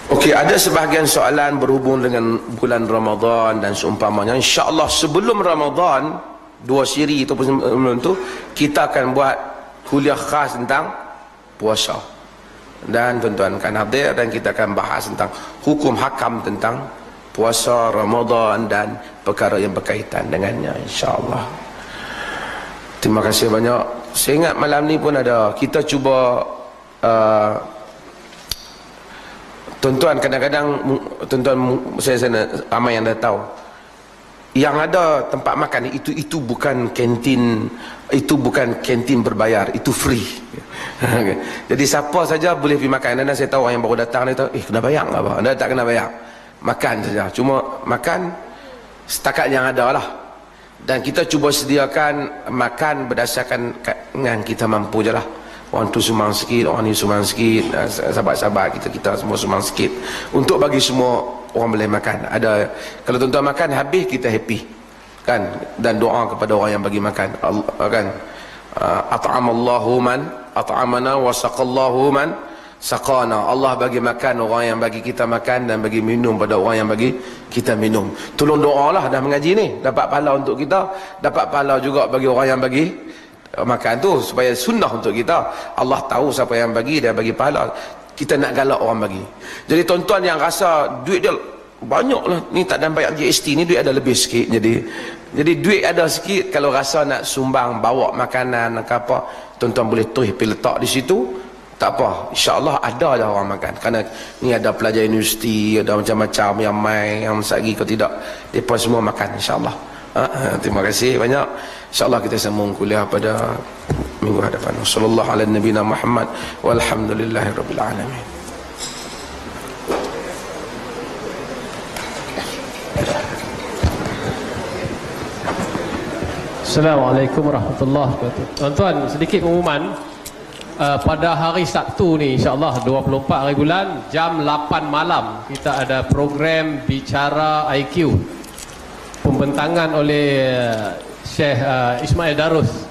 Okey, ada sebahagian soalan berhubung dengan bulan Ramadan dan seumpamanya. InsyaAllah sebelum Ramadan, 2 siri itu sebelum itu, kita akan buat kuliah khas tentang puasa. Dan tuan-tuan akan hadir dan kita akan bahas tentang hukum hakam tentang puasa, Ramadan dan perkara yang berkaitan dengannya, insyaAllah. Terima kasih banyak. Saya ingat malam ni pun ada, kita cuba tuan-tuan, kadang-kadang tuan-tuan saya ramai yang dah tahu, yang ada tempat makan itu bukan kantin, itu bukan kantin berbayar, itu free. Jadi siapa saja boleh pergi makan. Dan saya tahu orang yang baru datang ni tahu, kena bayar ke apa? Anda tak kena bayar, makan saja, cuma makan setakat yang ada lah. Dan kita cuba sediakan makan berdasarkan dengan kita mampu je lah. Orang tu sumbang sikit, orang ni sumbang sikit, sahabat-sahabat kita semua sumbang sikit, untuk bagi semua orang boleh makan. Ada, kalau tuan-tuan makan habis, kita happy kan, dan doa kepada orang yang bagi makan, kan, at'amallahu man at'amana wa saqallahu man saqana. Allah bagi makan orang yang bagi kita makan, dan bagi minum pada orang yang bagi kita minum. Tolong doa lah, dah mengaji ni dapat pahala untuk kita, dapat pahala juga bagi orang yang bagi makan tu, supaya sunnah untuk kita. Allah tahu siapa yang bagi, dia bagi pahala. Kita nak galak orang bagi. Jadi tuan-tuan yang rasa duit dia banyak lah, ni tak dan bayar GST ni, duit ada lebih sikit, jadi duit ada sikit, kalau rasa nak sumbang bawa makanan ke apa, tuan-tuan boleh terus pergi letak di situ, tak apa, insyaAllah ada dah orang makan. Kerana ni ada pelajar universiti, ada macam-macam yang mai, yang sehari ke tidak, mereka semua makan insyaAllah. Terima kasih banyak. InsyaAllah kita sambung kuliah pada minggu hadapan. Sallallahu ala nabiyina Muhammad walhamdulillahi rabbil alamin. Assalamualaikum warahmatullahi wabarakatuh. Tuan-tuan, sedikit pengumuman. Pada hari Sabtu ni, insyaAllah 24 hari bulan, jam 8 malam, kita ada program Bicara IQ, pembentangan oleh Syekh Ismail Darus